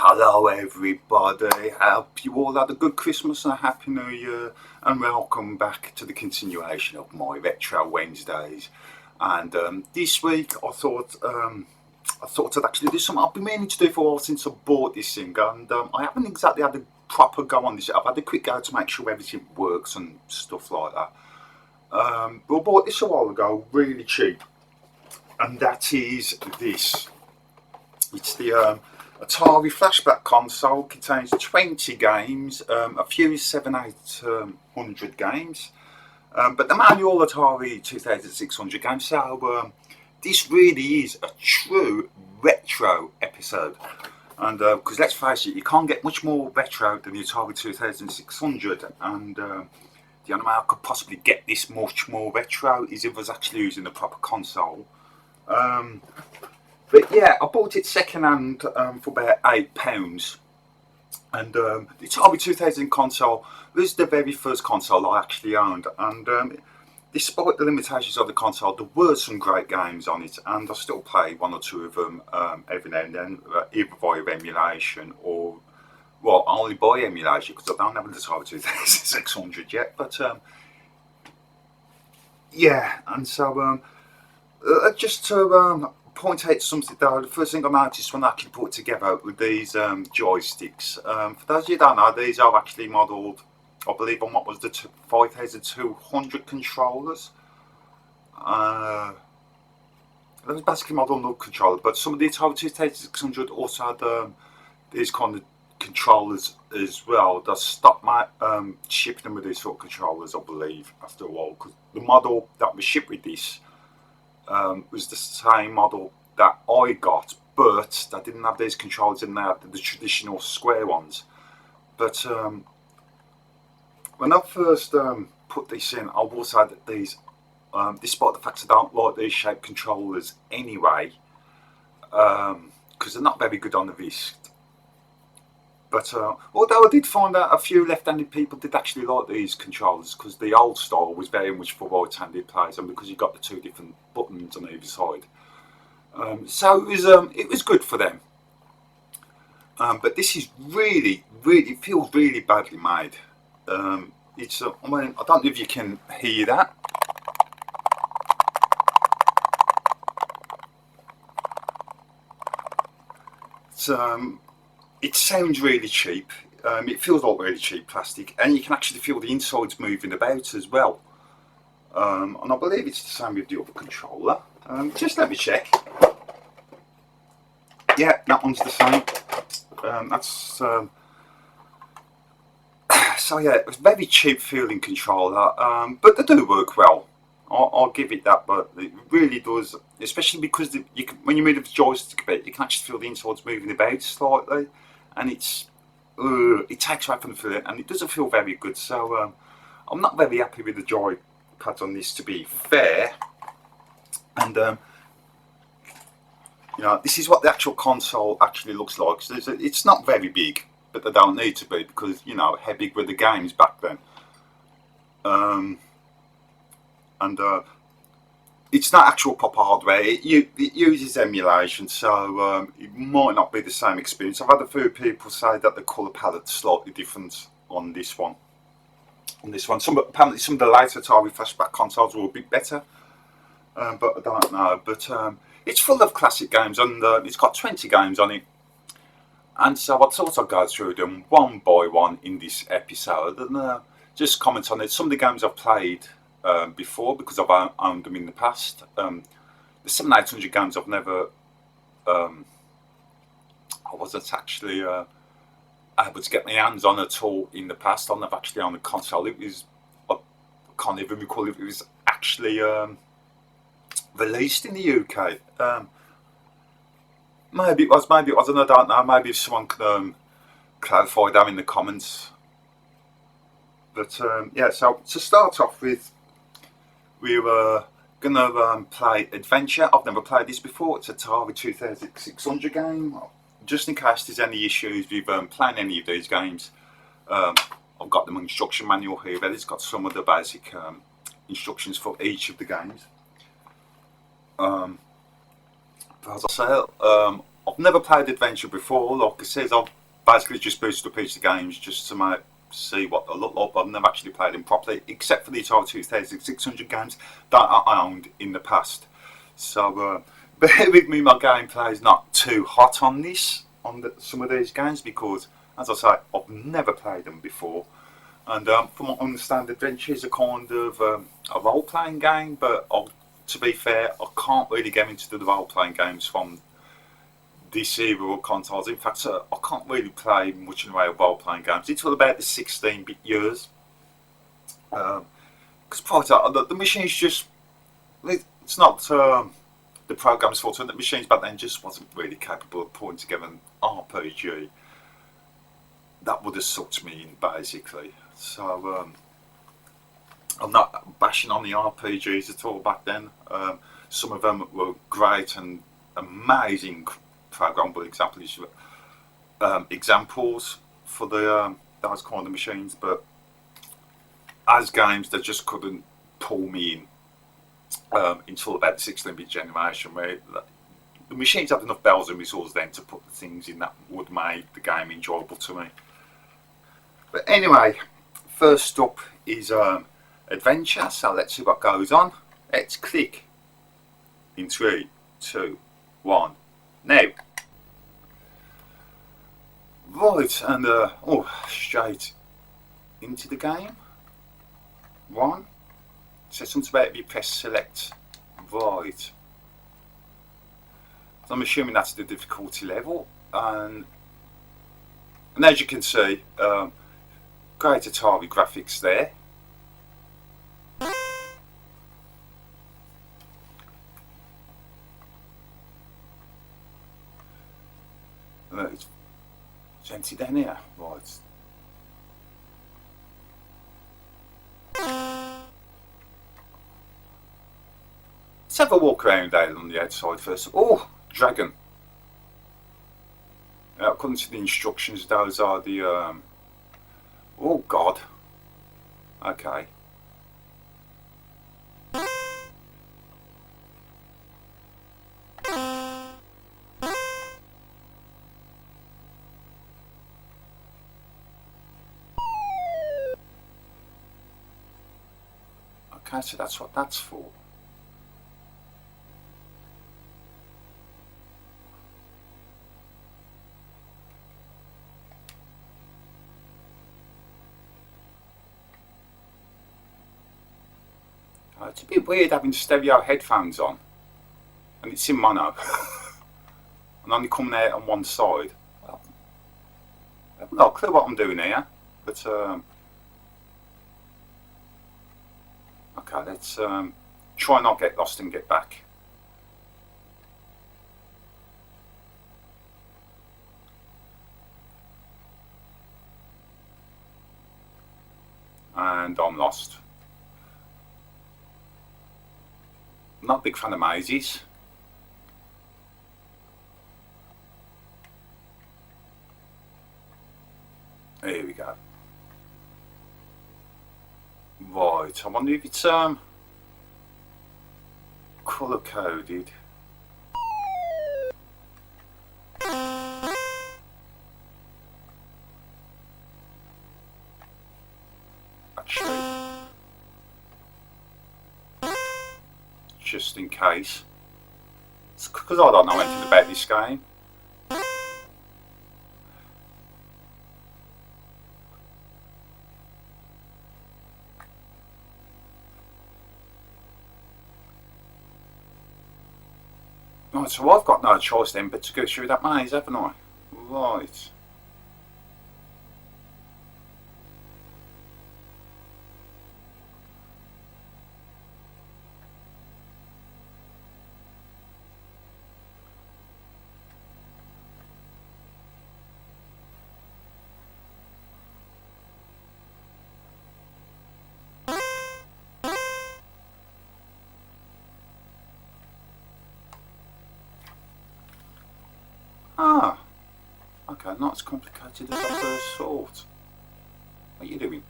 Hello everybody, hope you all had a good Christmas and a Happy New Year, and welcome back to the continuation of my Retro Wednesdays. And this week I thought I'd actually do something I've been meaning to do for a while since I bought this thing, and I haven't exactly had a proper go on this. I've had a quick go to make sure everything works and stuff like that. But I bought this a while ago, really cheap, and that is this. It's the Atari Flashback Console. Contains 20 games, a few 7800 games, but the manual Atari 2600 games. So this really is a true retro episode. And because let's face it, you can't get much more retro than the Atari 2600. And the only way I could possibly get this much more retro is if I was actually using the proper console. But yeah, I bought it second hand for about £8. And the Atari 2000 console was the very first console I actually owned. And despite the limitations of the console, there were some great games on it. And I still play one or two of them every now and then, either via emulation or, well, only by emulation because I don't have an Atari 2600 yet. But yeah, and so just to point out something though, the first thing I noticed when I actually put it together with these joysticks, for those of you who don't know, these are actually modelled, I believe, on what was the 5200 controllers. That was basically modelled on the controller, but some of the Atari 2600 also had these kind of controllers as well. They stopped shipping them with these sort of controllers, I believe, after a while, because the model that was shipped with this was the same model that I got, but they didn't have these controllers in there, the traditional square ones. But when I first put this in, I will say that these, despite the fact I don't like these shaped controllers anyway, because they're not very good on the wrist. But although I did find out a few left-handed people did actually like these controllers, because the old style was very much for right-handed players, and because you got the two different buttons on either side, so it was good for them. But this is really, it feels really badly made. It's I mean, I don't know if you can hear that. It's, it sounds really cheap. It feels like really cheap plastic, and you can actually feel the insides moving about as well. And I believe it's the same with the other controller. Just let me check. Yeah, that one's the same. That's so yeah, it's a very cheap feeling controller, but they do work well. I'll give it that, but it really does, especially because when you move the joystick a bit, you can actually feel the insides moving about slightly, and it takes away from the feeling, and it doesn't feel very good. So I'm not very happy with the joy pads on this, to be fair. And you know, this is what the actual console actually looks like. So it's not very big, but they don't need to be, because you know how big were the games back then. And it's not actual proper hardware. It uses emulation, so it might not be the same experience. I've had a few people say that the colour palette's slightly different on this one. Apparently some of the later Atari Flashback consoles were a bit better, but I don't know. But it's full of classic games, and it's got 20 games on it. And so I thought I'd go through them one by one in this episode, and just comment on it. Some of the games I've played before, because I've owned them in the past. The 7800 games I've never, I wasn't actually able to get my hands on at all in the past. I've never actually owned a console. It was, I can't even recall if it was actually released in the UK. Maybe it was, maybe it wasn't, I don't know. Maybe if someone can clarify that in the comments. But yeah, so to start off with, we were going to play Adventure. I've never played this before. It's a Atari 2600 game. Just in case there's any issues with playing any of these games, I've got the instruction manual here. It's got some of the basic instructions for each of the games. But as I say, I've never played Adventure before. Like I said, I've basically just boosted a piece of games just to see what they look like, but I've never actually played them properly, except for the Atari 2600 games that I owned in the past. So bear with me, my gameplay is not too hot on some of these games, because, as I say, I've never played them before. And from what I understand, Adventure is a kind of a role-playing game, but to be fair, I can't really get into the role-playing games from this era of consoles. In fact, I can't really play much in the way of role-playing games until about the 16-bit years. Because prior to that, the machine's just, it's not the program's fault, and the machines back then just wasn't really capable of putting together an RPG that would have sucked me in, basically. So I'm not bashing on the RPGs at all back then. Some of them were great and amazing programmable examples for those kind of machines, but as games, they just couldn't pull me in until about the 16-bit generation, where the machines had enough bells and whistles then to put the things in that would make the game enjoyable to me. But anyway, first up is Adventure, so let's see what goes on. Let's click in 3, 2, 1, now. Right, and straight into the game. 1. So something about if you press select. Right. So I'm assuming that's the difficulty level, and as you can see, great Atari graphics there. It's empty down here. Right. Let's have a walk around down on the outside first. Oh, dragon. According to the instructions, those are the oh god. Okay. Okay, so that's what that's for. It's a bit weird having stereo headphones on, and it's in mono, and only coming out on one side. Well, I have no clue what I'm doing here, but okay, let's try not get lost and get back. And I'm lost. Not a big fan of mazes. Here we go. Right, I wonder if it's colour coded. Actually, just in case. It's because I don't know anything about this game. Right, so I've got no choice then but to go through that maze, haven't I? Right. Ah, okay, not as complicated as I first thought. What are you doing?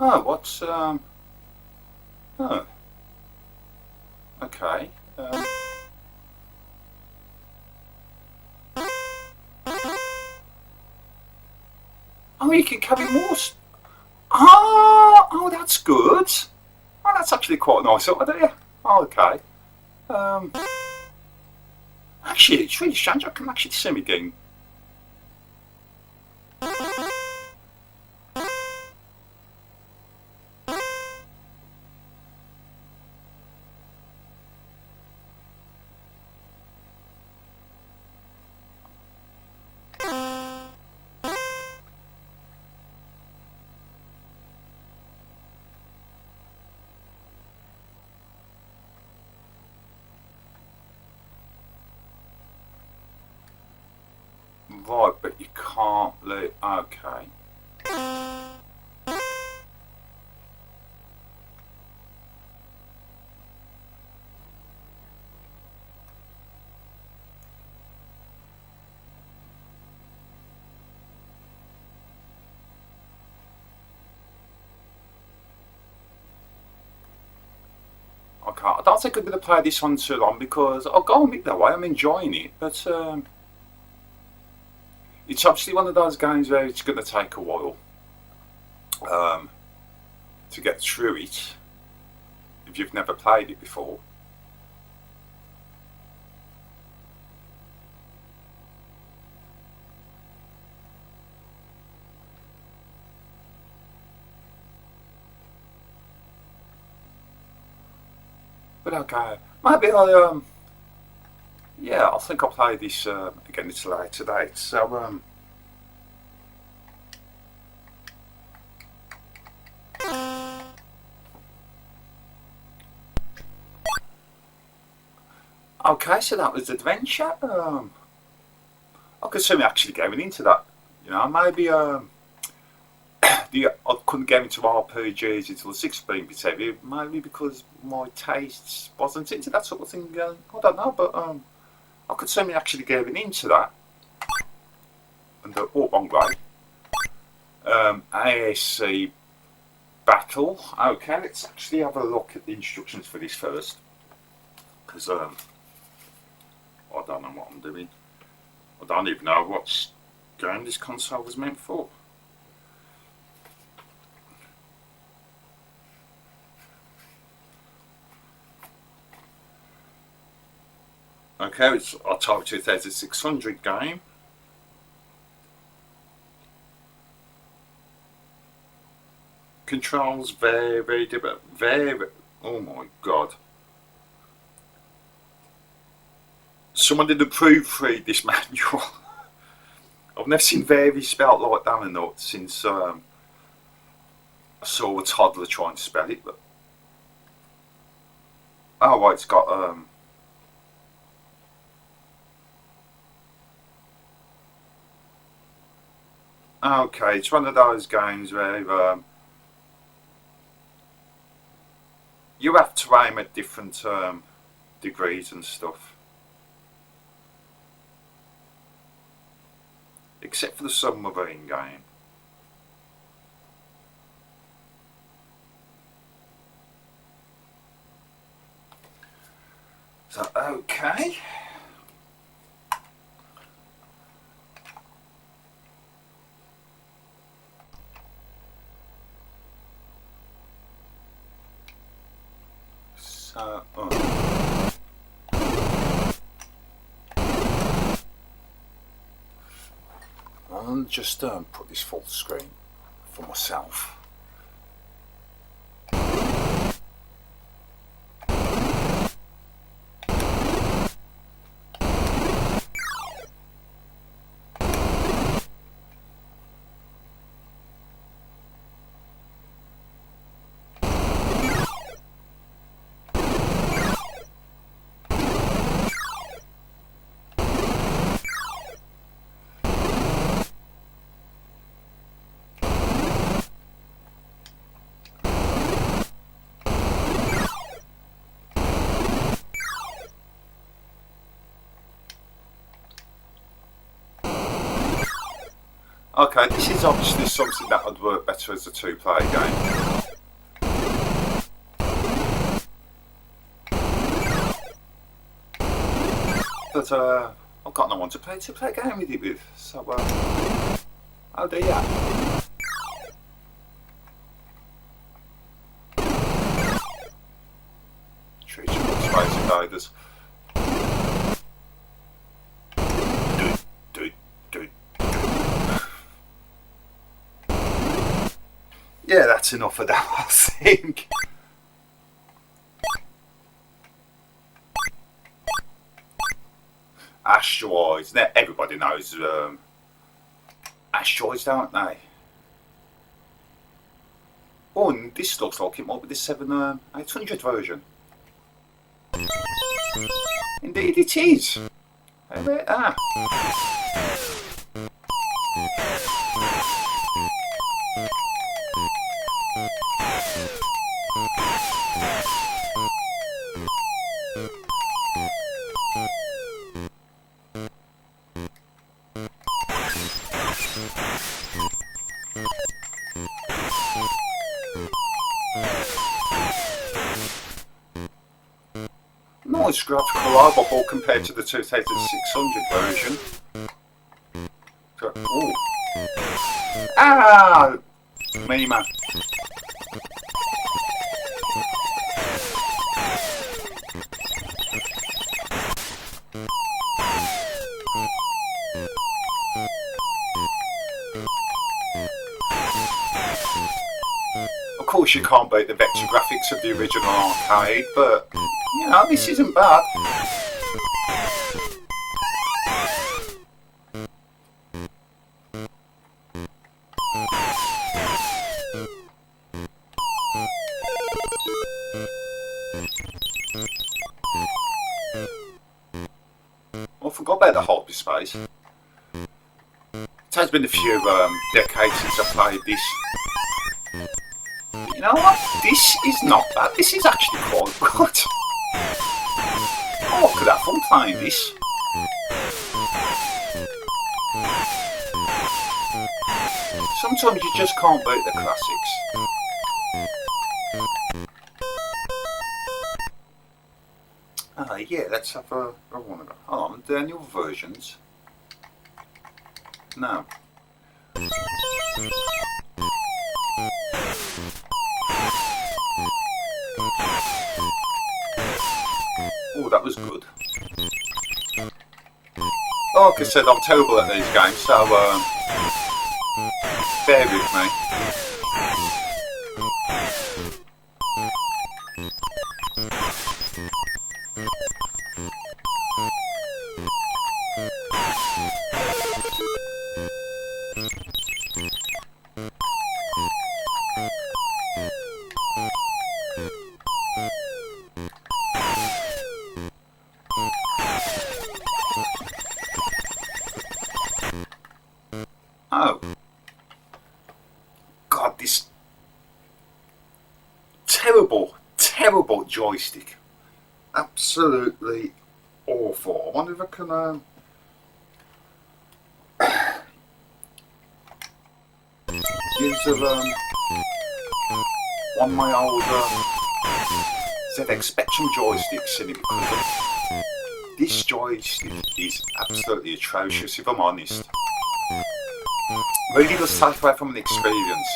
Oh, what's oh, okay. Oh, you can carry more. Oh, that's good. Oh, that's actually quite a nice idea. Oh, okay. Um, Actually, it's really strange. I can actually see me getting. Right, but you can't let. Okay. Okay, I don't think I'm going to play this one too long because I'll go on it that way. I'm enjoying it, but it's obviously one of those games where it's going to take a while um, to get through it if you've never played it before. But okay, maybe yeah, I think I'll play this again. It's late today, so okay. So that was adventure. I could see me actually going into that. You know, maybe I couldn't get into RPGs until the 16-bit heavy, maybe because my tastes wasn't into that sort of thing. I don't know, but I could see me actually getting into that. And oh, wrong way. ASC battle. Okay, let's actually have a look at the instructions for this first, because I don't know what I'm doing. I don't even know what game this console was meant for. Okay, it's Atari 2600 game. Controls very different. Oh my god. Someone did a proofread this manual. I've never seen very spelt like that or not since I saw a toddler trying to spell it. But oh, right, it's got okay, it's one of those games where you have to aim at different degrees and stuff. Except for the submarine game. So, okay. So, I'll just put this full screen for myself. Okay, this is obviously something that would work better as a two-player game. but I've got no one to play a game with it with. So, oh dear. Treat you like Space Invaders. Yeah, that's enough of that, I think. Asteroids. Now, everybody knows asteroids, don't they? Oh, and this looks like it might be the 7800 version. Indeed it is. How about that? Nice graphical overhaul compared to the 2600 version. So, ooh. Ah! Me, man. Of course, you can't beat the vector graphics of the original arcade, but you know, this isn't bad. I forgot about the hyperspace. It has been a few decades since I played this. You know what? This is not bad. This is actually quite good. Oh, I could have fun playing this. Sometimes you just can't beat the classics. Yeah, let's have a one of them. Hold on, the new versions. No. Oh, that was good. Like I said, I'm terrible at these games, so bear with me. Oh. God, this terrible joystick. Absolutely awful. I wonder if I can use one of my old ZX Spectrum joysticks in it, because this joystick is absolutely atrocious, if I'm honest. Really does take away from an experience.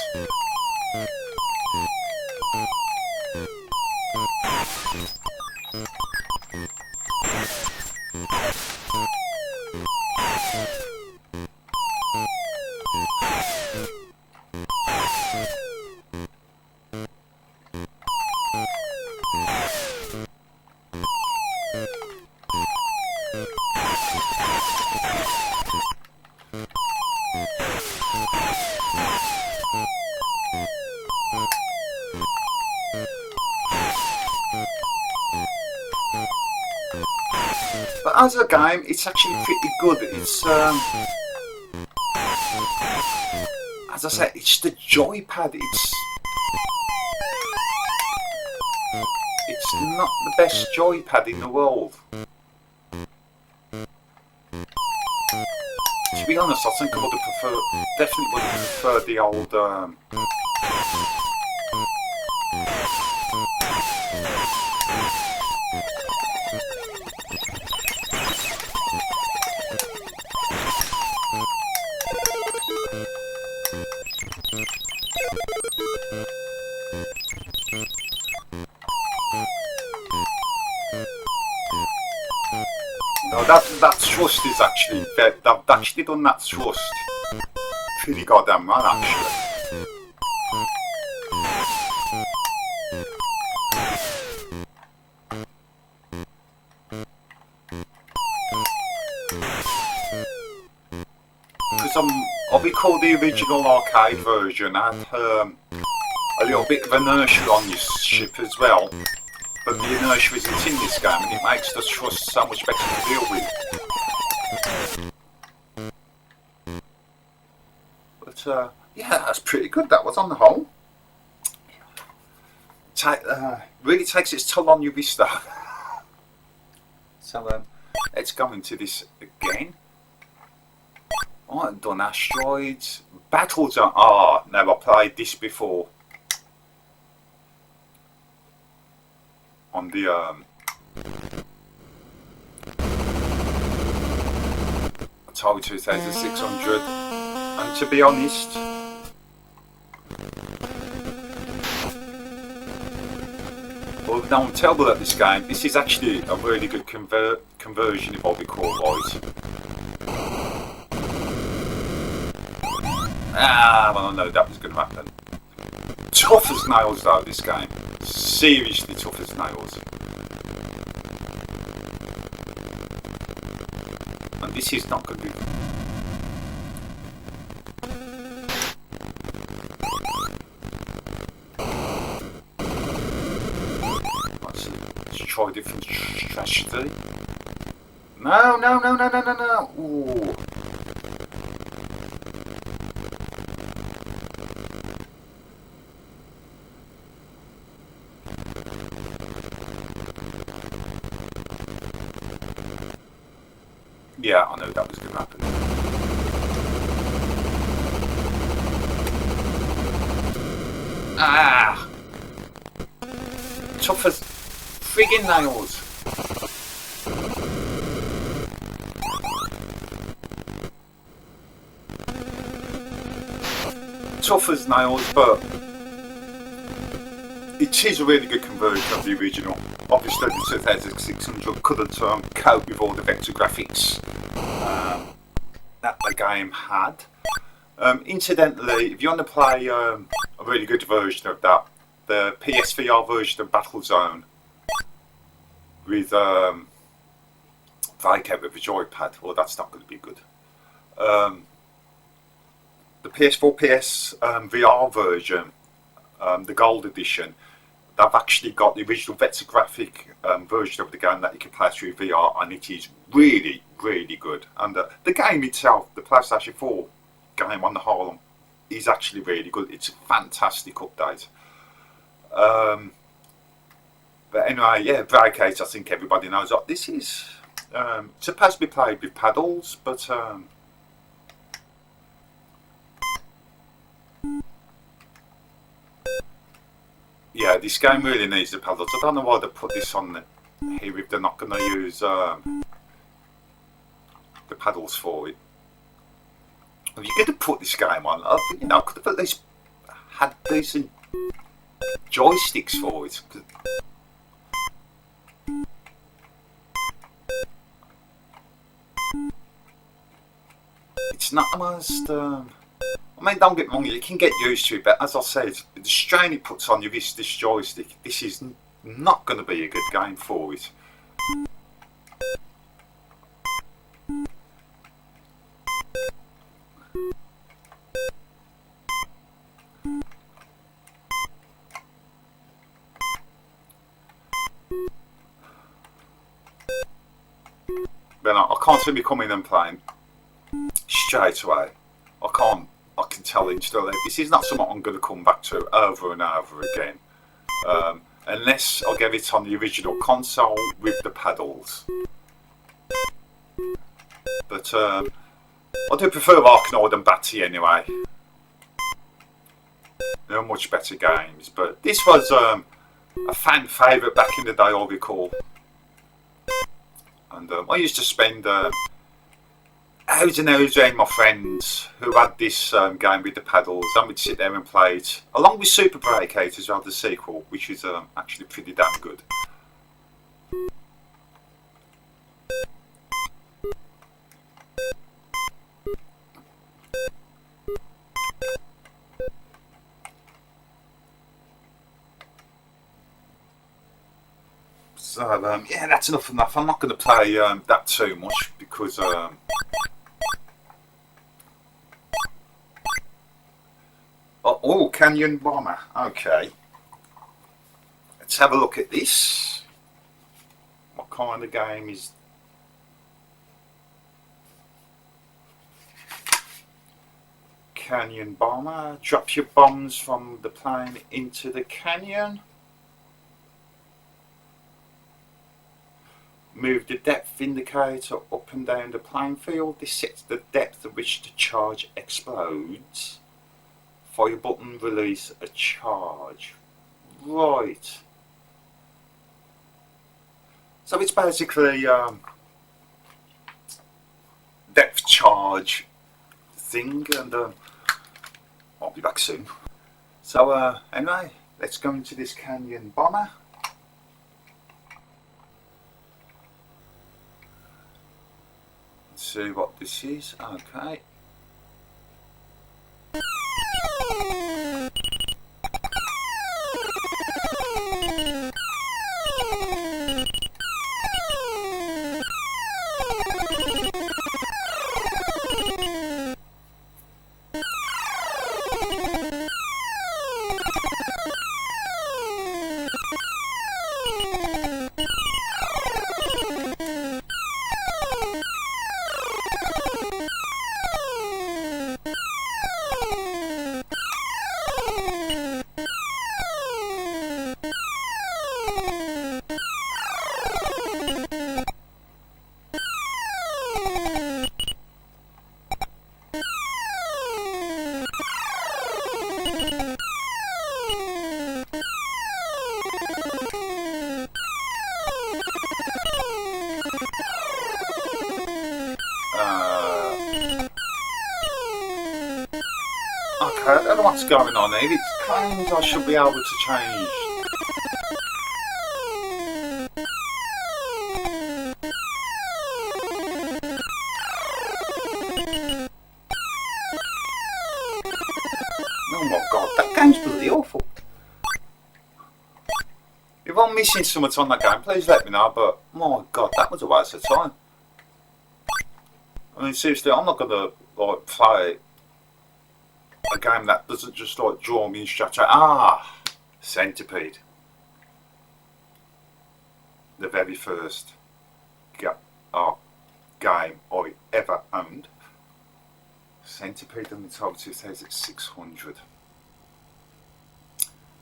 But as a game, it's actually pretty good. It's as I said, it's the joypad. It's not the best joypad in the world. To be honest, I think I would have definitely would have preferred the old No, that thrust is actually, they've actually done that thrust pretty goddamn well, actually. Because I recall the original arcade version had a little bit of inertia on your ship as well. But the inertia isn't in this game, and it makes the thrust so much better to deal with. But yeah, that's pretty good. That was on the whole. Really takes its toll on your wrist though. So let's go into this again. I've done asteroids, battles. Now I played this before. On the Atari 2600, and to be honest, although I'm terrible at this game, this is actually a really good conversion if I recall right. Well, I know that was going to happen. Tough as nails though, this game. Seriously tough as nails. And this is not going to be... Let's try a different strategy. No. Ooh. Yeah, I know that was going to happen. Tough as friggin' nails. Tough as nails, but it is a really good conversion of the original. Obviously the 2600 couldn't cope with all the vector graphics that the game had. Incidentally, if you want to play a really good version of that, the PSVR version of Battlezone with Vacate with a joypad, well, that's not going to be good. The PS4 PS VR version, the Gold Edition, they've actually got the original vector graphic version of the game that you can play through VR, and it is really, really good. And the game itself, the PlayStation 4 game on the whole, is actually really good. It's a fantastic update. But anyway, yeah, Vacate, I think everybody knows that this is supposed to be played with paddles, but yeah, this game really needs the paddles. I don't know why they put this on here if they're not going to use the paddles for it. If you're going to put this game on, I think, you know, could have at least had decent joysticks for it. It's not the most... I mean, don't get me wrong, you can get used to it, but as I said, the strain it puts on your wrist, this joystick, this is not going to be a good game for it. But I can't see me coming and playing straight away. I can tell instantly this is not something I'm going to come back to over and over again, unless I get it on the original console with the paddles. But I do prefer Arkanoid and Batty anyway. They're much better games, but this was a fan favourite back in the day, I recall. And I used to spend hours and hours around my friends who had this game with the paddles, and we'd sit there and play it, along with Super Breakout as well, the sequel, which is actually pretty damn good. So yeah, that's enough enough. I'm not going to play that too much because oh, Canyon Bomber. Okay, let's have a look at this. What kind of game is? Canyon Bomber. Drop your bombs from the plane into the canyon. Move the depth indicator up and down the playing field. This sets the depth at which the charge explodes. Fire button, release a charge. Right. So it's basically depth charge thing, and I'll be back soon. So anyway, let's go into this Canyon Bomber. See what this is. Okay. Okay, I don't know what's going on here. It claims I should be able to change. Oh my god, that game's bloody awful. If I'm missing something on that game, please let me know, but my god, that was a waste of time. I mean, seriously, I'm not gonna like play a game that doesn't just like draw me in straight away. Ah, Centipede. The very first game I ever owned. Centipede on the top 2600.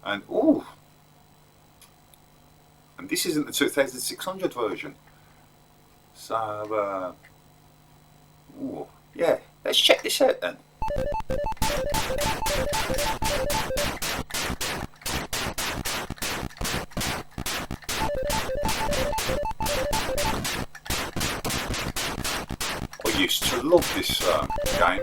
And ooh, and this isn't the 2600 version. So ooh, yeah, let's check this out then. I used to love this game.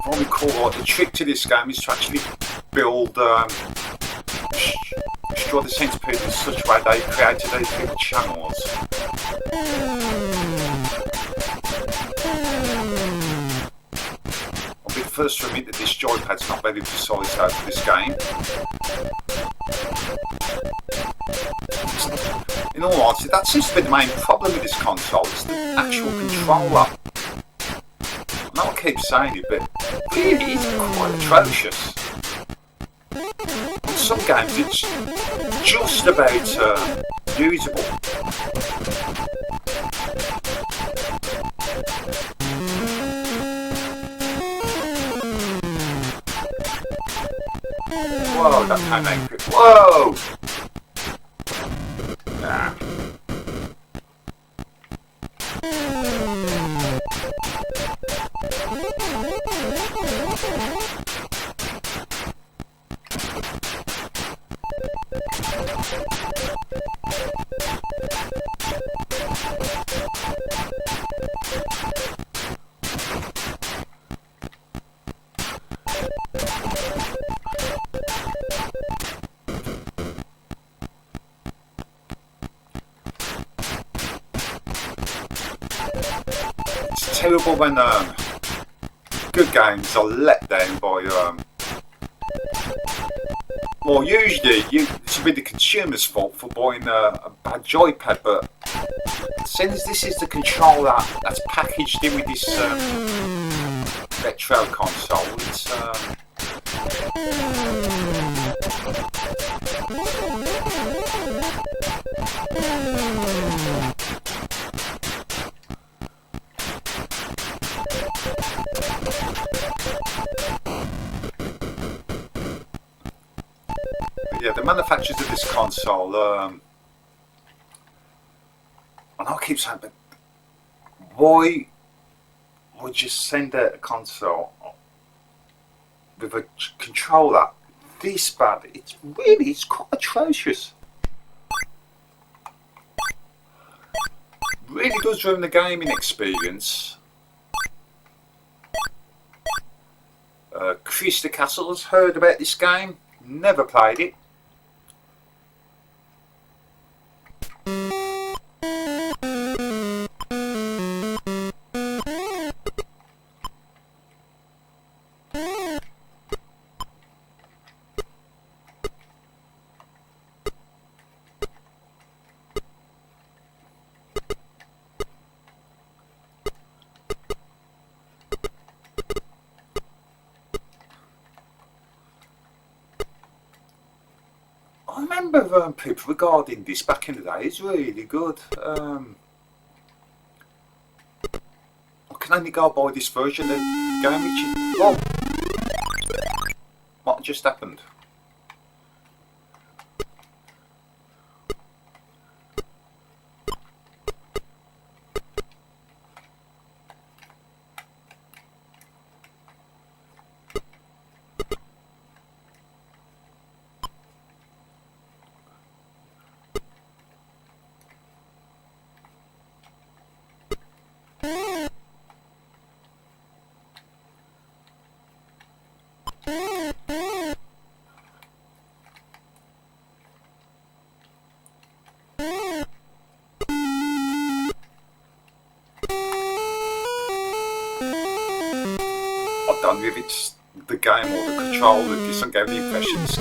What we call the trick to this game is to actually build destroy the centipede in such a way they created these little channels. I'll be the first to admit that this joypad's not very precise out for this game. In all honesty, that seems to be the main problem with this console, it's the actual controller. I know I keep saying it, but really it's quite atrocious. On some games it's just about usable. Whoa, that came out quick. Whoa! Nah. terrible when good games are let down by well, usually it's really the consumer's fault for buying a bad joypad, but since this is the controller that's packaged in with this retro console, it's yeah, the manufacturers of this console, and I keep saying, but why would you send out a console with a controller this bad? It's quite atrocious. Really does ruin the gaming experience. Crystal Castle's heard about this game, never played it. I remember people regarding this back in the day. It's really good. I can only go by this version of the game, which is... Whoa! What just happened? I don't know if it's the game or the controller. It doesn't give the impression it's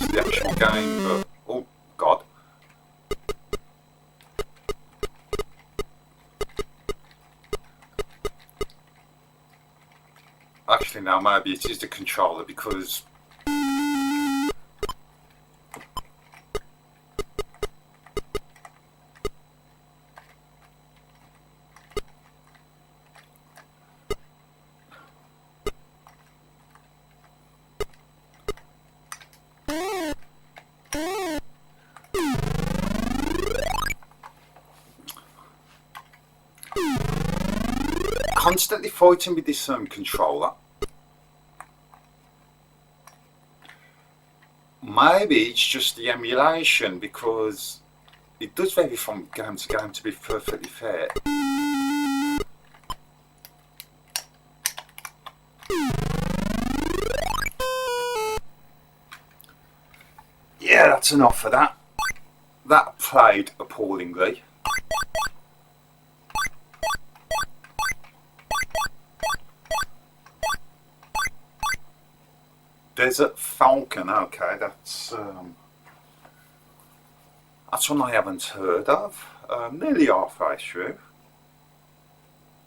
the actual game, but oh god. Actually now maybe it is the controller, because constantly fighting with this controller. Maybe it's just the emulation, because it does vary from game to game, to be perfectly fair. Yeah, that's enough for that. That played appallingly. Desert Falcon, okay, that's one I haven't heard of. Nearly halfway through.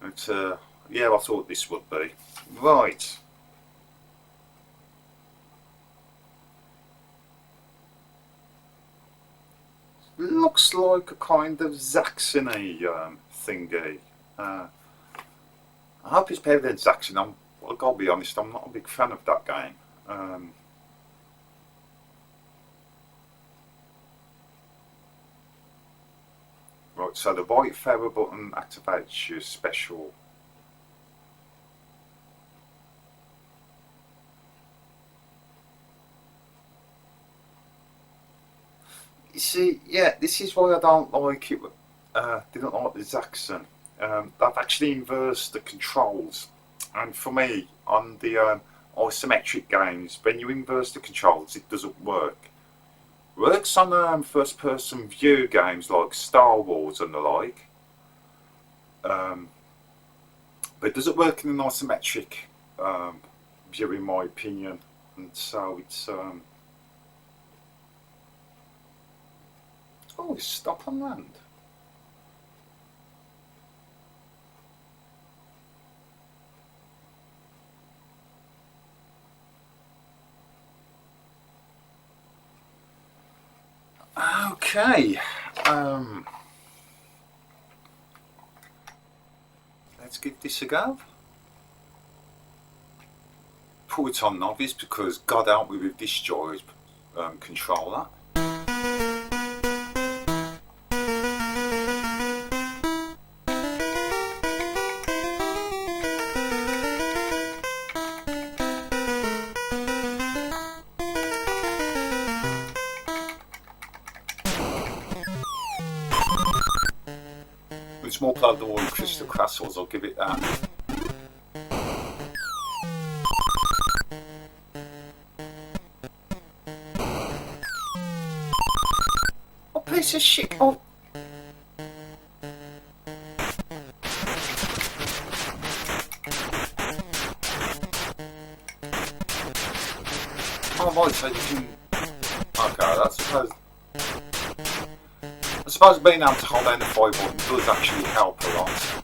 It's yeah, I thought this would be. Right. Looks like a kind of Zaxxon-y thingy. I hope it's better than Zaxxon. I've got to be honest, I'm not a big fan of that game. Right, so the white feather button activates your special. You see, yeah, this is why I don't like it. Didn't like the Zaxxon. They've actually inversed the controls, and for me, on the isometric games, when you inverse the controls, it doesn't work. Works on first-person view games like Star Wars and the like. but it doesn't work in an isometric view, in my opinion, and so it's oh, it's stop on land. Okay, let's give this a go. Put it on novice because God help me with this joy controller. It's more plugged than Crystal Castles, I'll give it that. Oh, piece of shit. Oh. Oh, right, so you can... Okay, that's supposed... I suppose being able to hold down the 5 button does actually help a lot.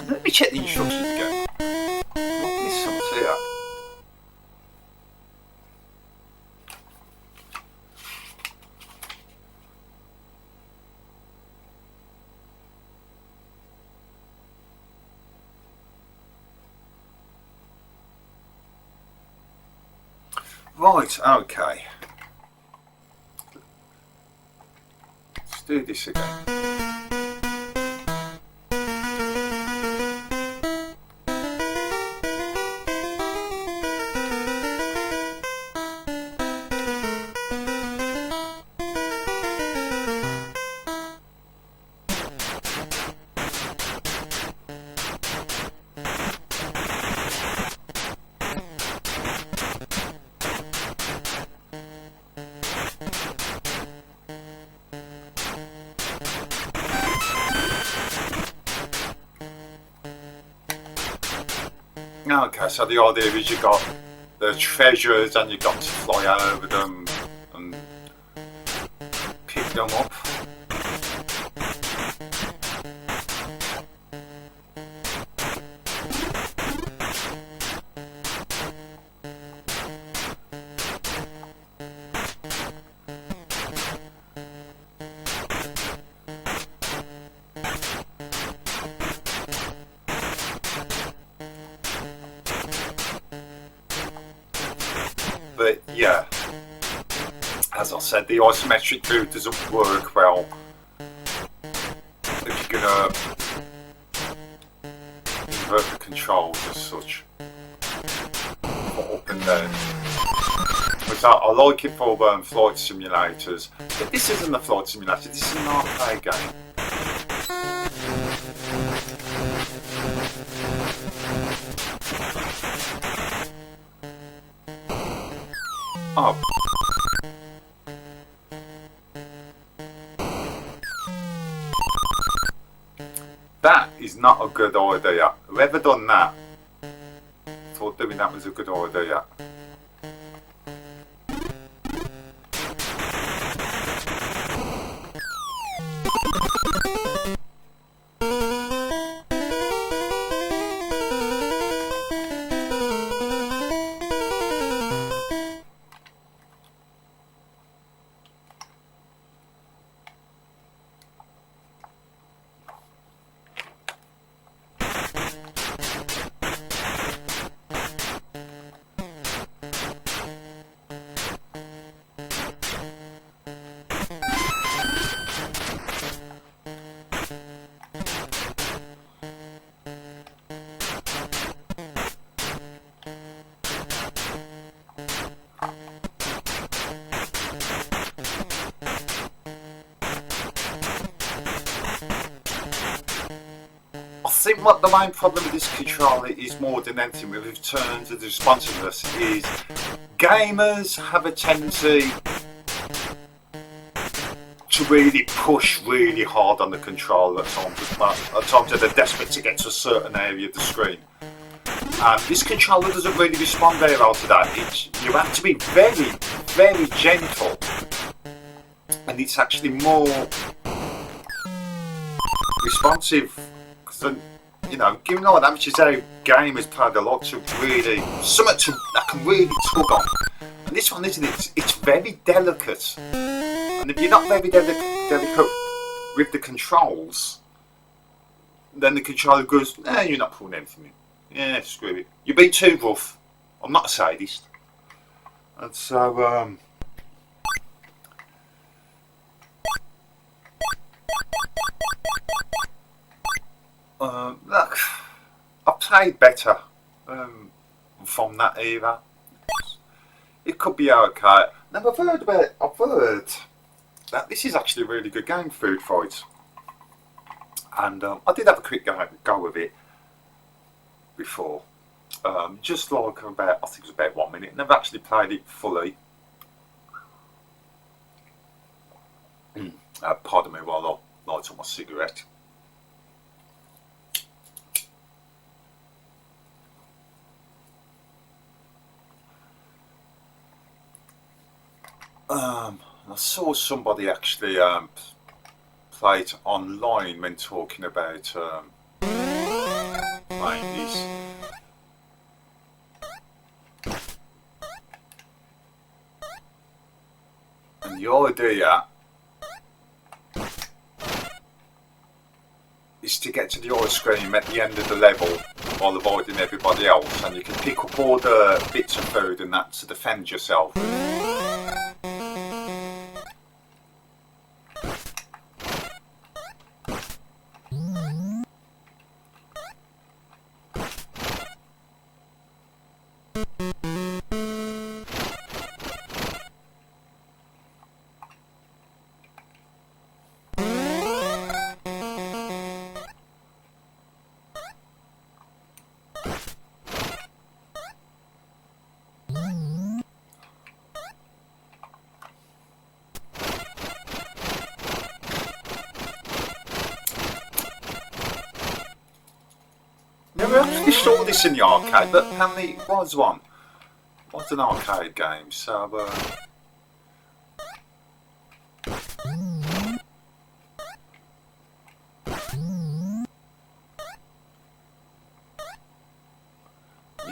Let me check the instructions again. There's some here. Right, okay. Let's do this again. Okay, so the idea is you got the treasures and you got to fly over them and pick them up. But yeah, as I said, the isometric view doesn't work well if you're gonna invert the controls as such, up and down. But I like it for flight simulators, but this isn't a flight simulator, this is an arcade game. Oh. That is not a good idea. Whoever done that thought doing that was a good idea. think what the main problem with this controller is, more than anything, with returns and responsiveness, is gamers have a tendency to really push really hard on the controller at times that they're desperate to get to a certain area of the screen. And this controller doesn't really respond very well to that. You have to be very, very gentle, and it's actually more responsive. You know, given all that, which is how gamers play a lot, to really something that can really tug on. And this one, isn't it? It's very delicate. And if you're not very delicate with the controls, then the controller goes, "Nah, you're not pulling anything in. Yeah, screw it. You're being too rough. I'm not a sadist." And so, look, I've played better from that era. It could be okay. Now I've heard that this is actually a really good game, Food Fight, and I did have a quick go with it before, just like about, I think it was about 1 minute. Never actually played it fully. Pardon me while I light up my cigarette. I saw somebody actually play it online when talking about playing this. And the idea is to get to the ice cream at the end of the level while avoiding everybody else, and you can pick up all the bits of food and that to defend yourself. Never actually saw this in the arcade, but apparently it was one. It was an arcade game, so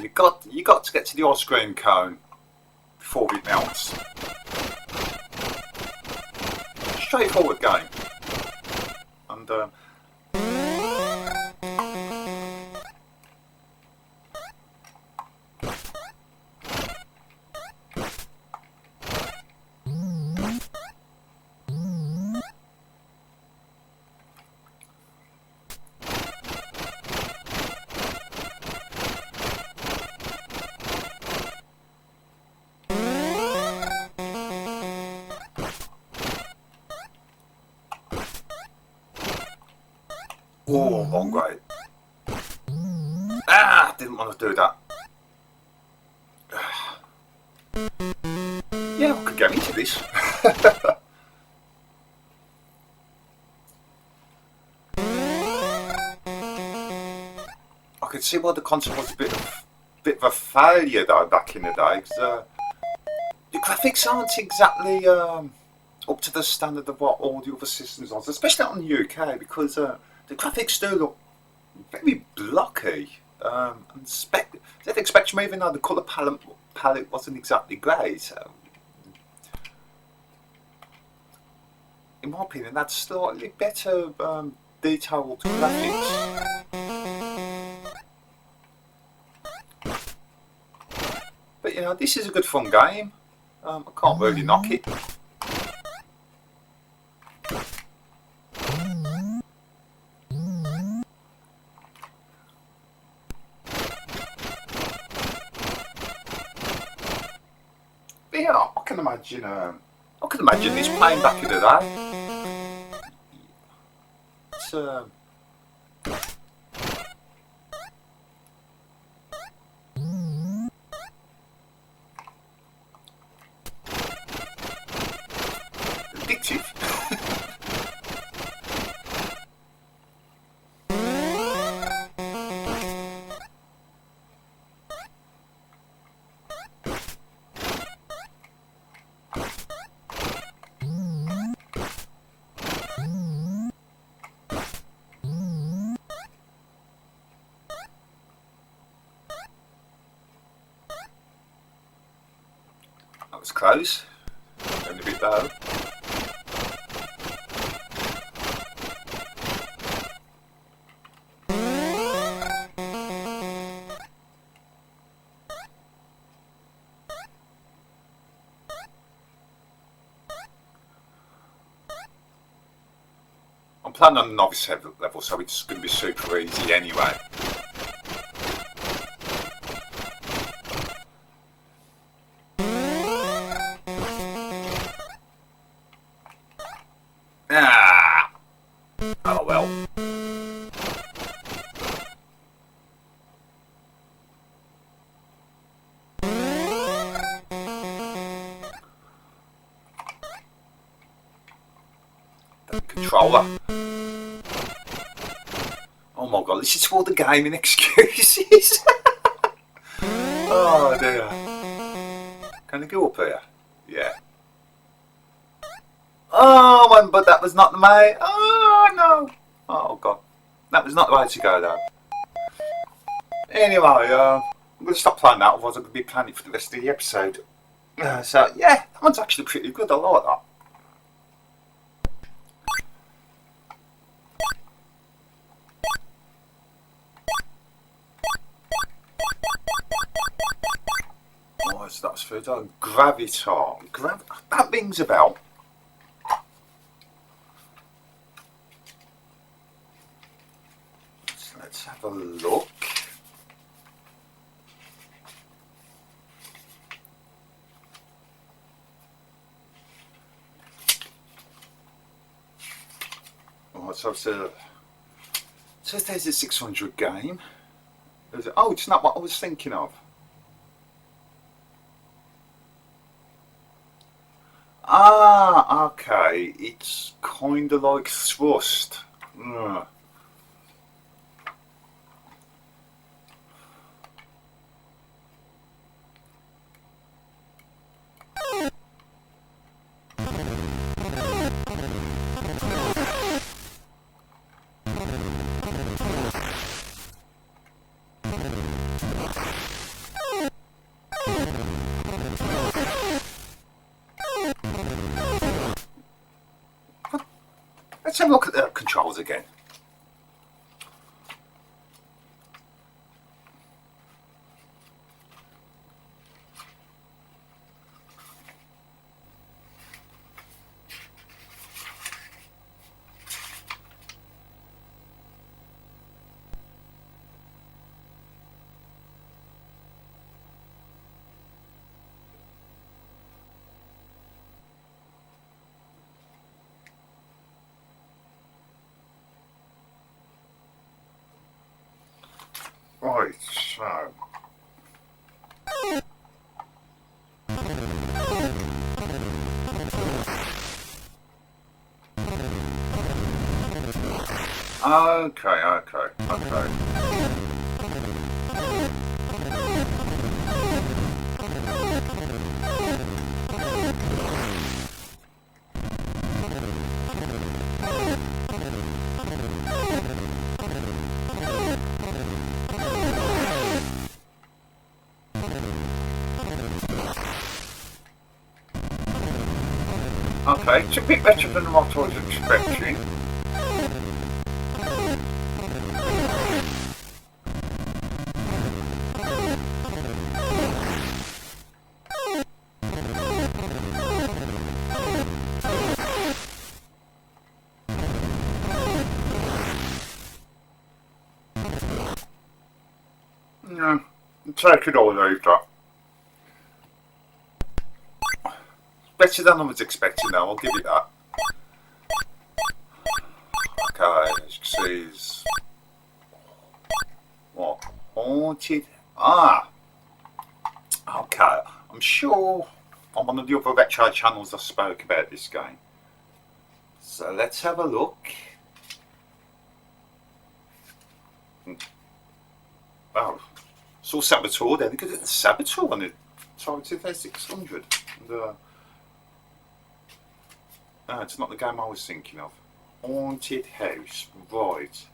you got to get to the ice cream cone before it melts. Straightforward game, and oh, wrong way. Didn't want to do that. Yeah, I could get into this. I could see why the console was a bit of a failure though back in the day, because the graphics aren't exactly up to the standard of what all the other systems are, especially on the UK, because the graphics do look very blocky. They'd expect me, even though the colour palette wasn't exactly great. In my opinion, that's slightly better detailed graphics. But you know, this is a good fun game. I can't really knock it. But yeah, I can imagine this playing back in the day. It's was close. Only a bit low. I'm playing on the novice level, so it's going to be super easy anyway. Ah! Oh well. The controller. Oh my god, this is for the gaming excuses. Oh dear. Can I go up here? Yeah. Oh man, but that was not the way. Oh no. Oh god. That was not the way to go though. Anyway, I'm going to stop playing that, otherwise I'm going to be playing it for the rest of the episode. So yeah, that one's actually pretty good, I like that. That's for the Gravitar. That rings a bell. So let's have a look. Alright, so there's a 600 game. Oh, it's not what I was thinking of. Ah, okay. It's kind of like Thrust. Ugh. Let's have a look at the controls again. Right, so. Okay. Okay, it's a bit better than what I was expecting. Yeah, take it or leave that. Better than I was expecting now, I'll give it that. Okay, as you can see is what? Haunted? Ah! Okay, I'm sure on one of the other retro channels I spoke about this game. So let's have a look. Oh, saw Saboteur there. Look at the Saboteur on it. Atari 2600. No, it's not the game I was thinking of. Haunted House, right.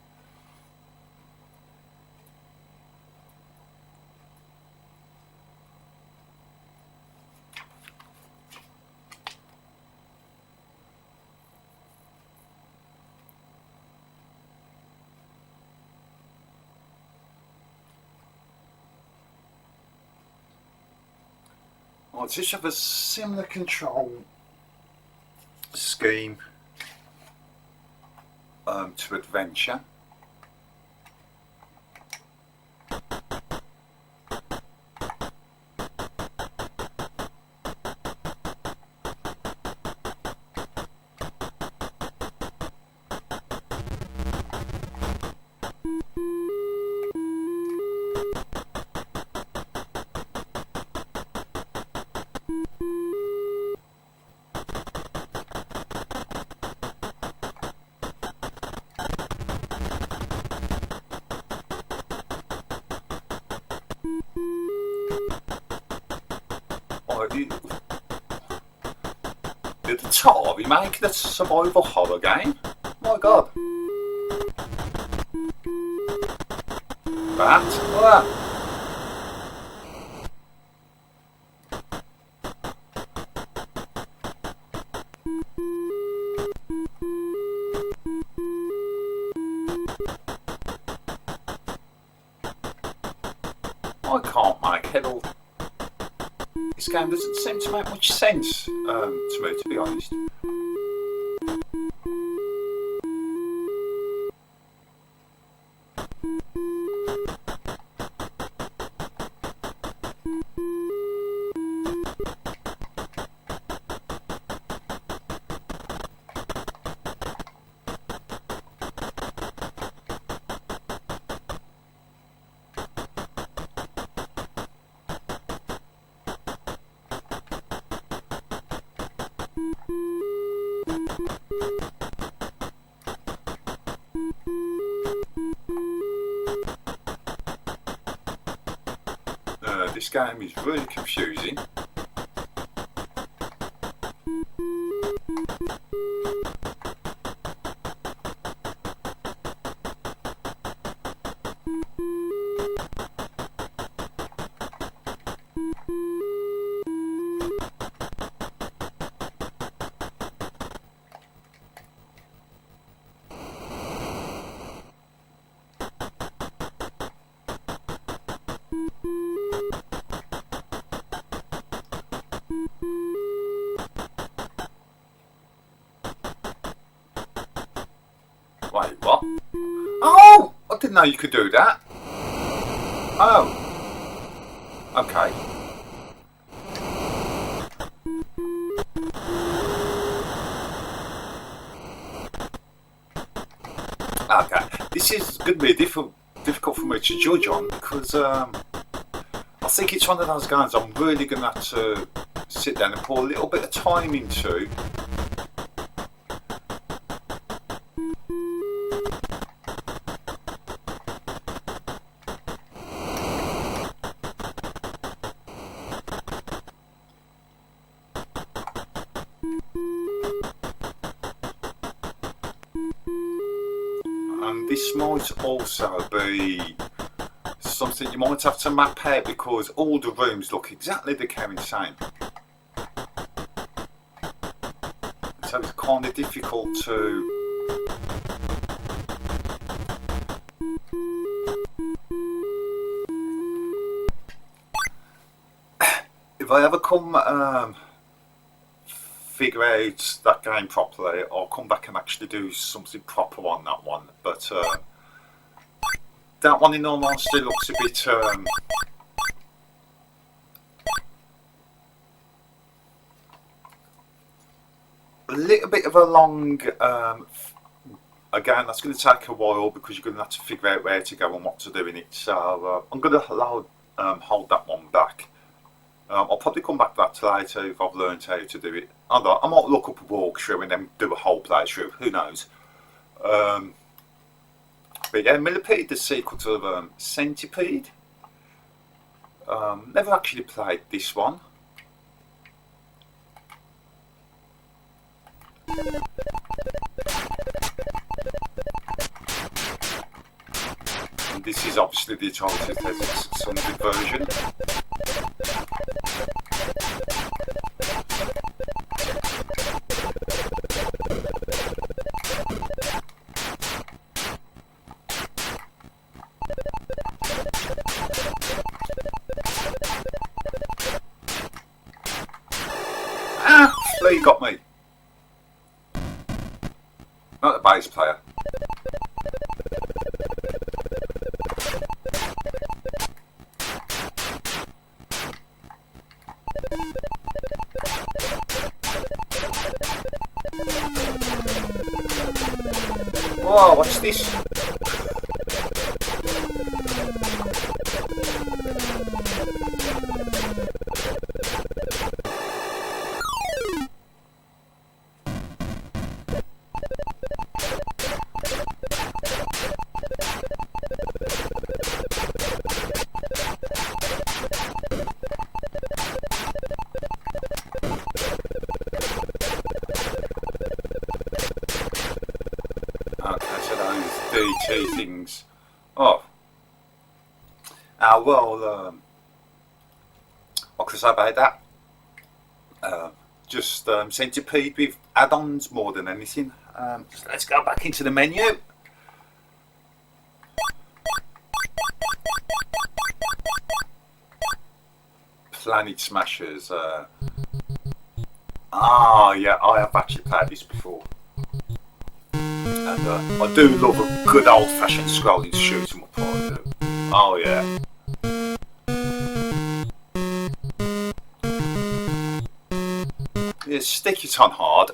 I just have a similar control scheme to Adventure. At the top, you're making a survival horror game? My god. That? Look at that. I can't make head all. This game doesn't seem to make much sense to me, to be honest. This game is really confusing. Wait, what? Oh! I didn't know you could do that. Oh. Okay. Okay. This is going to be difficult for me to judge on because I think it's one of those games I'm really going to have to sit down and pour a little bit of time into. And this might also be something you might have to map out because all the rooms look exactly the same. So it's kind of difficult to... If I ever come figure out that game properly, I'll come back and actually do something proper on that one. But that one, in all honesty, looks a bit of a long again, that's going to take a while because you're going to have to figure out where to go and what to do in it. So I'm going to hold that one back. I'll probably come back to that later if I've learned how to do it. I might look up a walkthrough and then do a whole playthrough, who knows. But yeah, Millipede, the sequel to Centipede. Never actually played this one. And this is obviously the Atari 2600 version. B got me. Not the bass player. Whoa, what's this? DT things. Oh. Well, what can I say about that? Just centipede with add-ons more than anything. Let's go back into the menu. Planet Smashers. Yeah, I have actually played this before. And I do love a good old-fashioned scrolling shoot 'em up. I do. Oh yeah. Yeah, stick it on hard.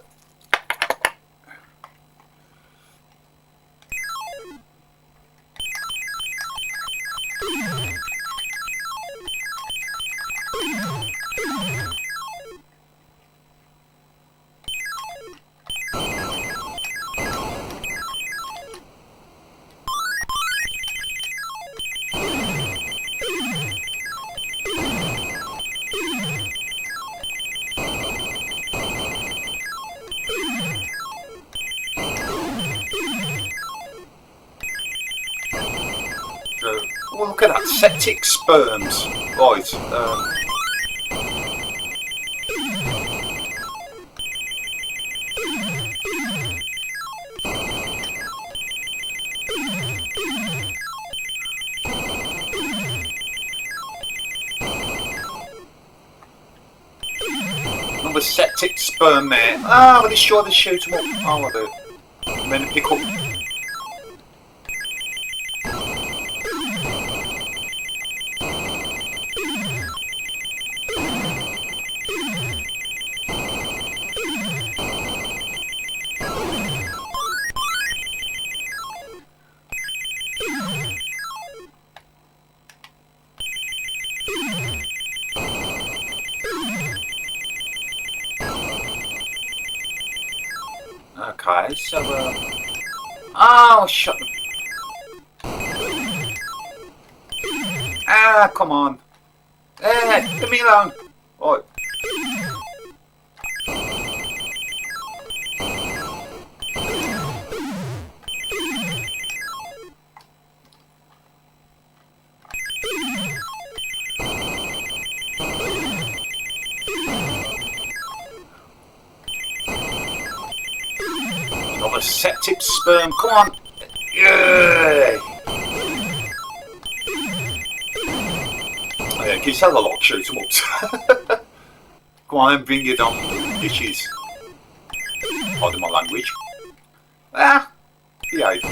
Oh, look at that, septic sperms. Right, another septic sperm there. Ah, well, they sure they shoot them up. Oh, I do. And then pick up. Okay, so oh, shut the... Ah, come on. Leave me alone. Right. Another septic sperm, come on! Yay! Oh yeah, can you tell the lot shoot them up? Come on then, bring it on, bitches. Pardon my language. Ah! Behave.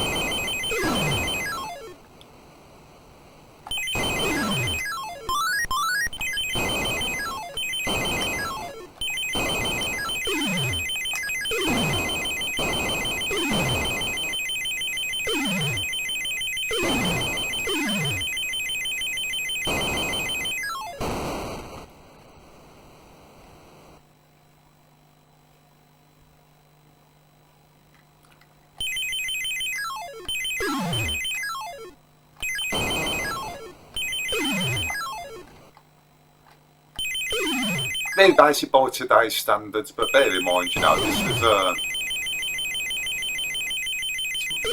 Very basic by today's standards, but bear in mind, you know, this was a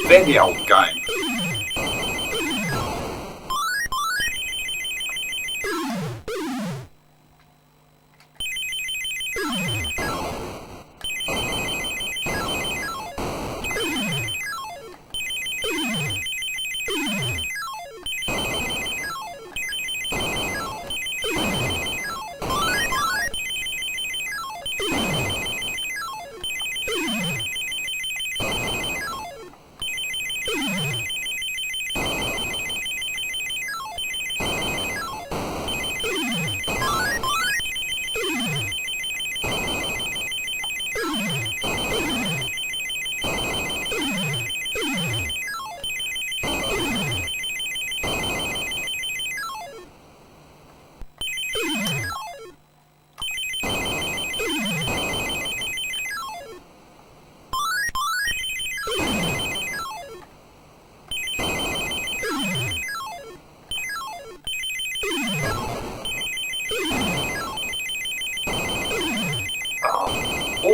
very old game.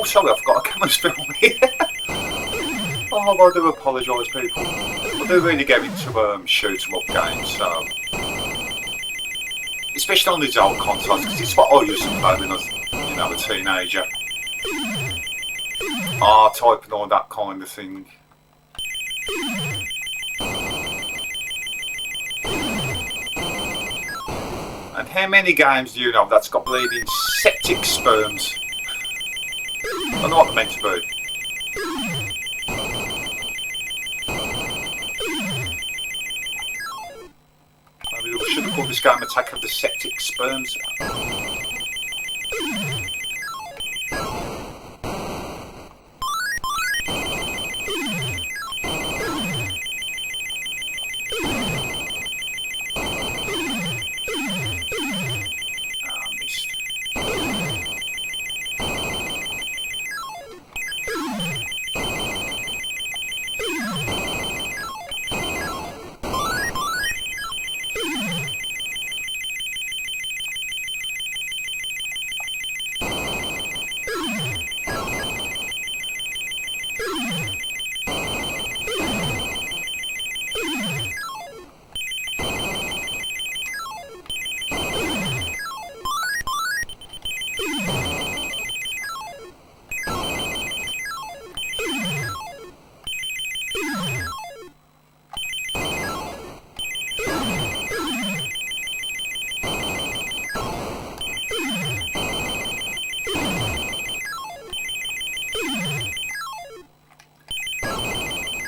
sorry, I forgot a camera's filming. Oh, I do apologise, people. I do really get into shoot 'em up games, so especially on these old consoles, because it's what I used to play when I was, a teenager. R-Type and all that kind of thing. And how many games do you know that's got bleeding septic sperms? I know what they're meant to be. Maybe we should have called this game Attack of the Septic Sperms.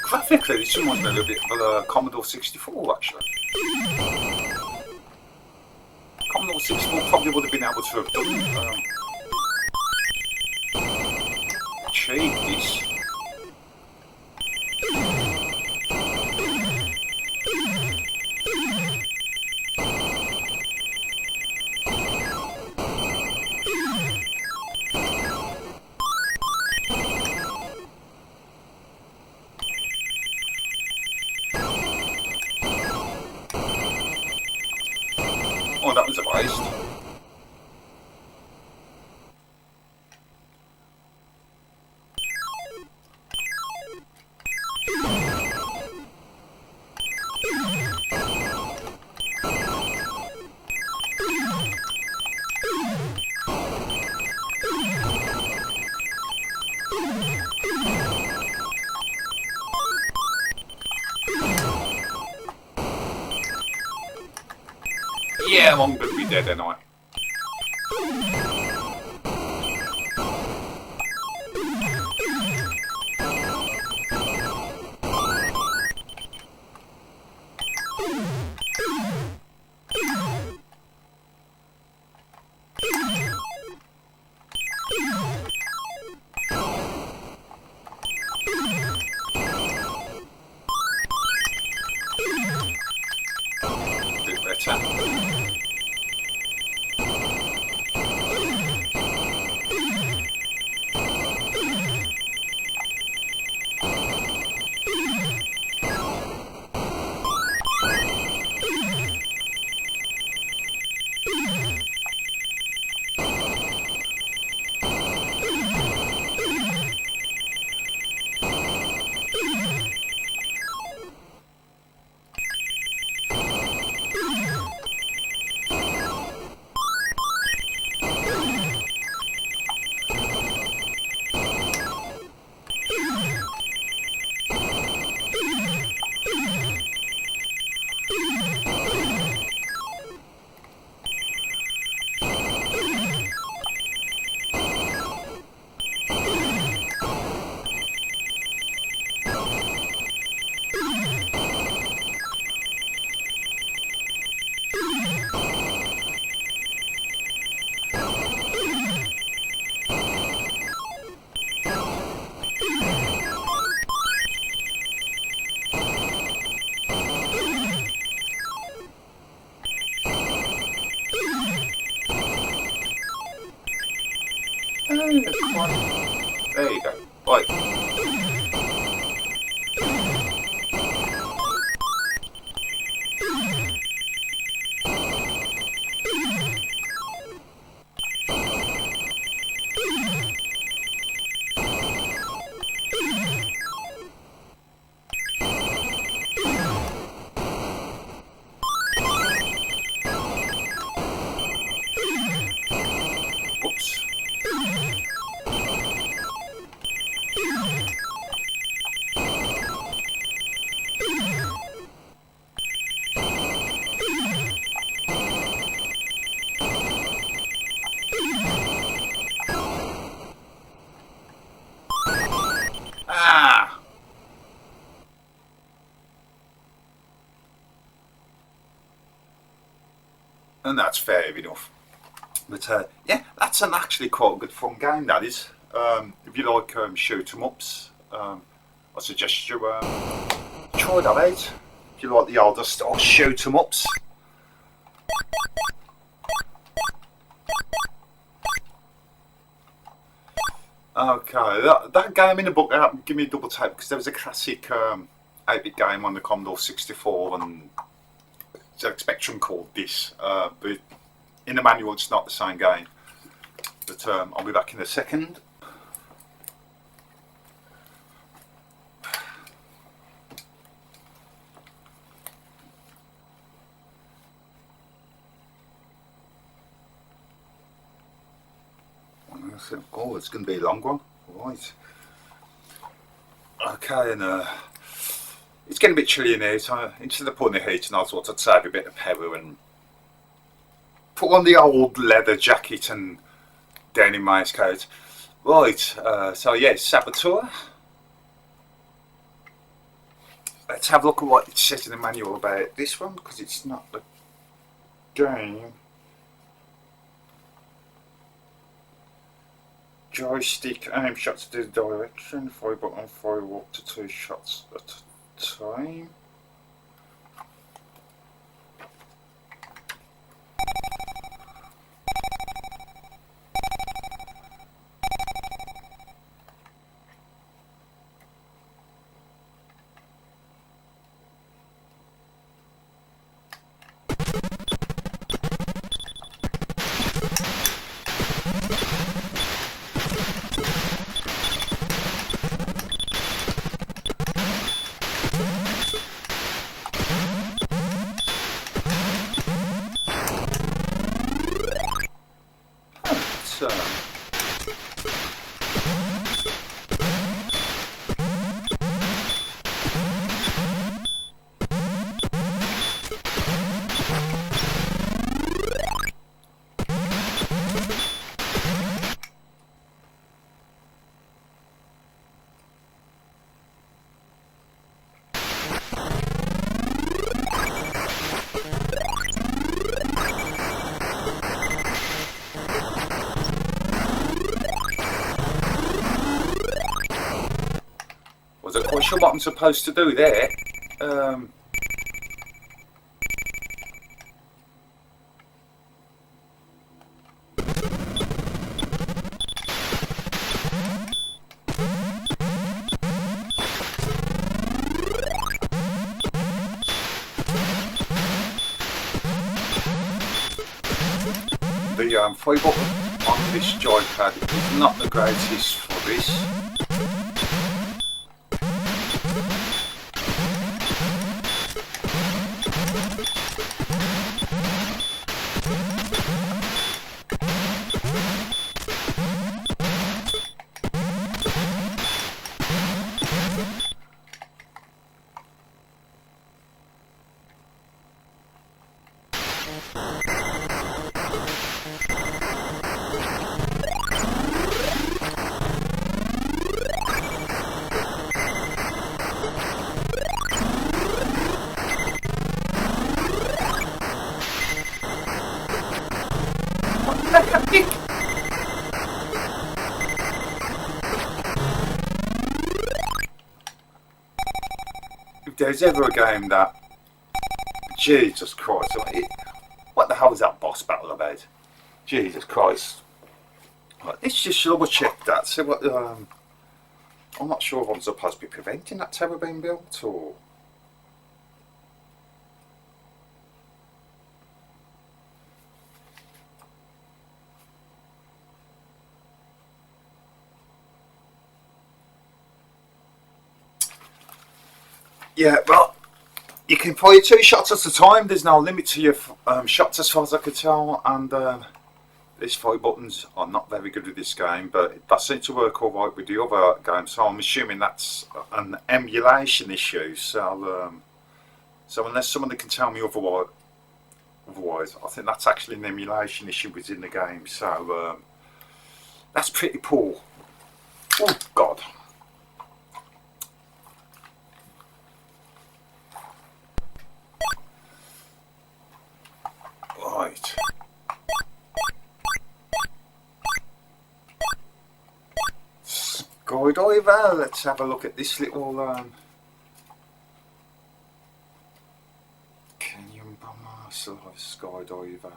Graphically, this reminds me a little bit of the Commodore 64, actually. Commodore 64 probably would have been able to have done achieved this. Oh, that was a waste. Yeah, I'm going to be dead tonight. Bit better. There you go. Right. and that's fair enough. But yeah, that's an actually quite a good fun game, that is. If you like shoot 'em ups, I suggest you try that out. If you like the older style shoot 'em ups. Okay, that game in the book, give me a double tape, because there was a classic 8-bit game on the Commodore 64 and Spectrum called this, but in the manual it's not the same game. But I'll be back in a second. Oh, it's going to be a long one. Right. Okay, and it's getting a bit chilly in here, so instead of putting the heat on, I thought I'd save a bit of power and put on the old leather jacket and down in my coat. Right, so yeah, Saboteur. Let's have a look at what it says in the manual about this one, because it's not the game. Joystick aim shots to the direction, 5 button, 5 up to 2 shots at a time. Wasn't quite sure what I'm supposed to do there. The 5 button on this joypad is not the greatest for this. If there's ever a game that, Jesus Christ, what the hell was that boss battle about? Jesus Christ. Right, let's just double check that. See what, I'm not sure if I'm supposed to be preventing that tower being built, or... Yeah, well, you can fire 2 shots at a time. There's no limit to your shots as far as I can tell, and these 5 buttons are not very good with this game, but it does seem to work alright with the other games, so I'm assuming that's an emulation issue. So unless someone can tell me otherwise, I think that's actually an emulation issue within the game, so that's pretty poor. Oh God. Right. skydiver. Let's have a look at this little Canyon bomber, sort of skydiver.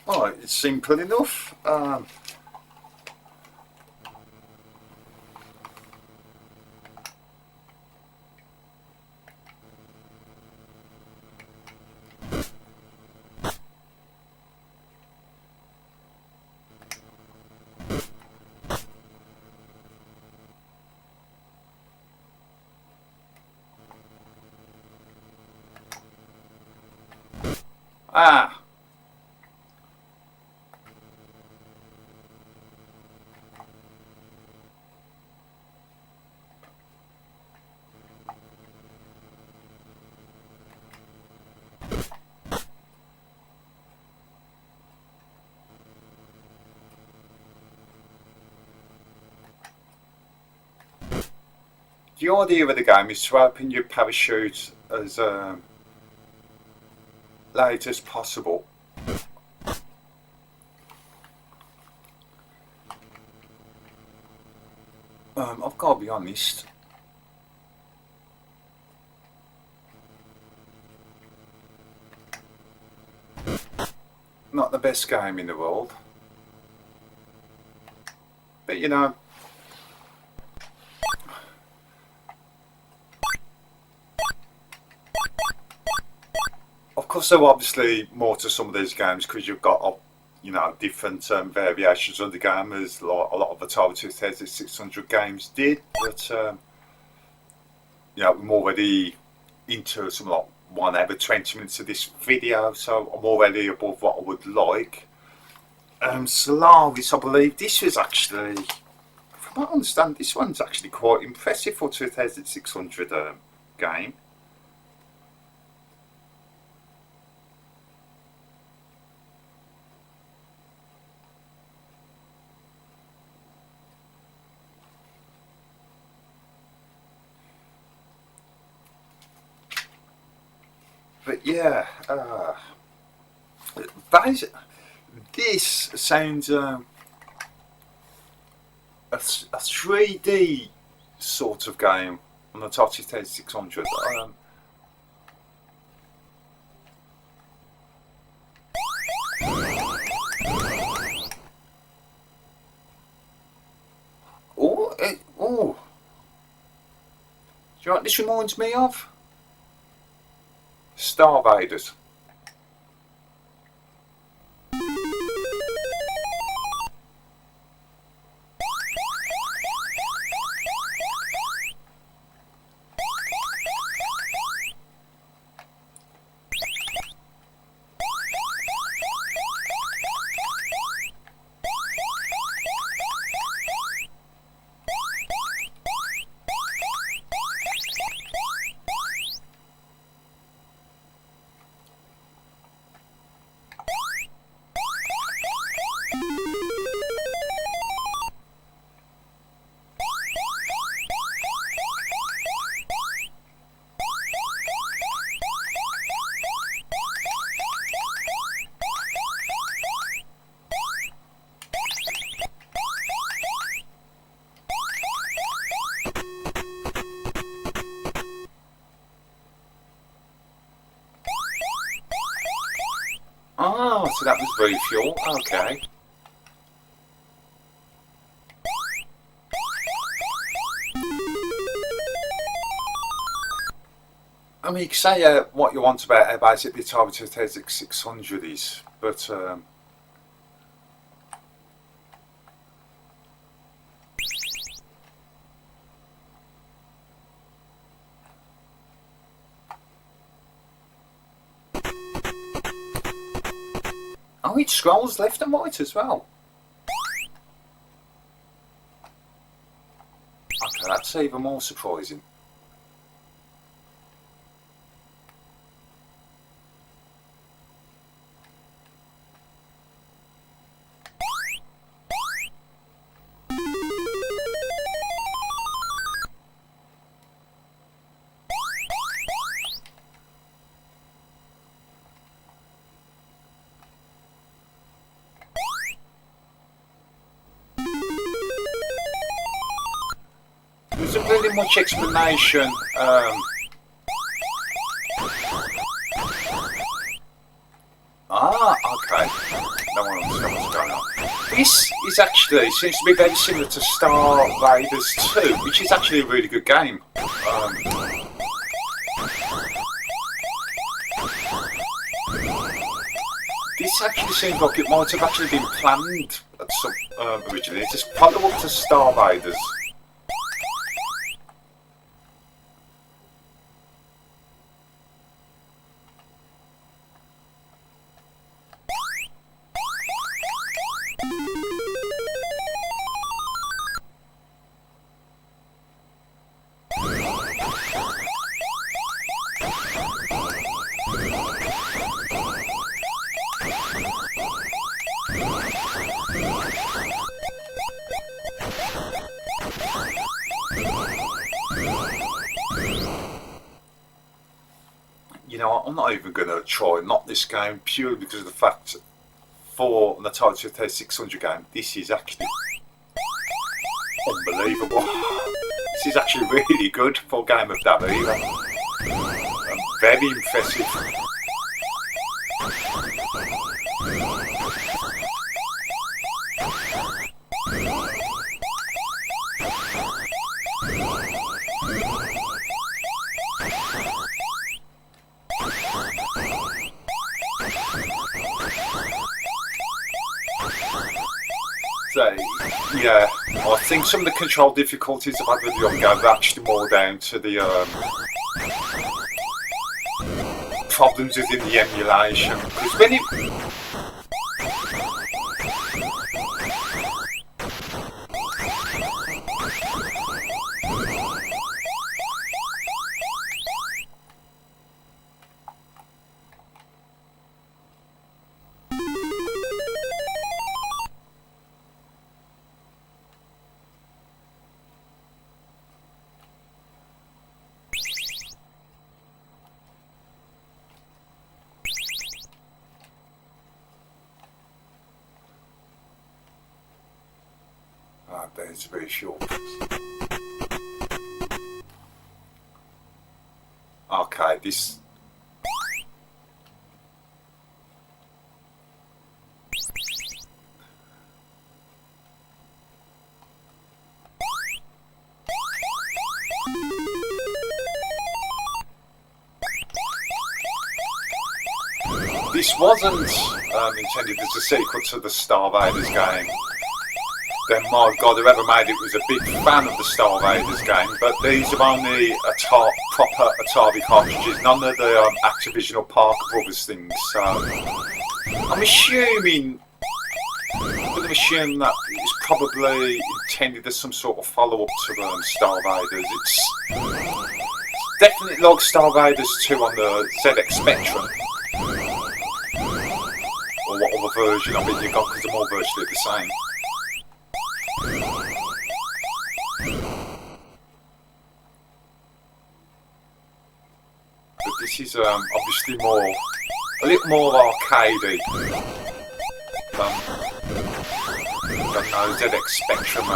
Oh, it's simple enough. Ah. The idea of the game is to open your parachute as late as possible. I've got to be honest. Not the best game in the world. But you know, of course there are obviously more to some of these games because you've got different variations of the game, as a lot of Atari 2600 games did. But I'm already into some like 1 hour 20 minutes of this video, so I'm already above what I would like. Solaris, I believe this was actually, from what I understand, this one's actually quite impressive for 2600 game. But yeah, this sounds a 3D sort of game on the Atari 2600. Oh, do you know what this reminds me of? Star Raiders. Oh, so that was refuel. Okay. I mean, you can say what you want about how basic the Atari 2600 is, but oh, it scrolls left and right as well. Okay, that's even more surprising. isn't really much explanation. Okay. No one understands what's going on. This is actually seems to be very similar to Star Raiders 2, which is actually a really good game. This actually seems like it might have actually been planned at some originally. It's just follow up to Star Raiders. You know, I'm not even going to try not this game purely because of the fact for an Atari 2600 game, this is actually unbelievable. This is actually really good for a game of that era. Very impressive. So, yeah, I think some of the control difficulties I've had with the young game are actually more down to the problems within the emulation. Because when you it's very short. Okay, this. This wasn't intended as a sequel to the Star Raiders game. Then my God, whoever made it was a big fan of the Star Raiders game, but these are only proper Atari cartridges, none of the Activision or Parker Brothers things, so I'm assuming, that it's probably intended as some sort of follow-up to Star Raiders. It's definitely like Star Raiders 2 on the ZX Spectrum, or what other version of it you got, because they're all virtually the same. But this is obviously a little more arcadey than the ZX Spectrum.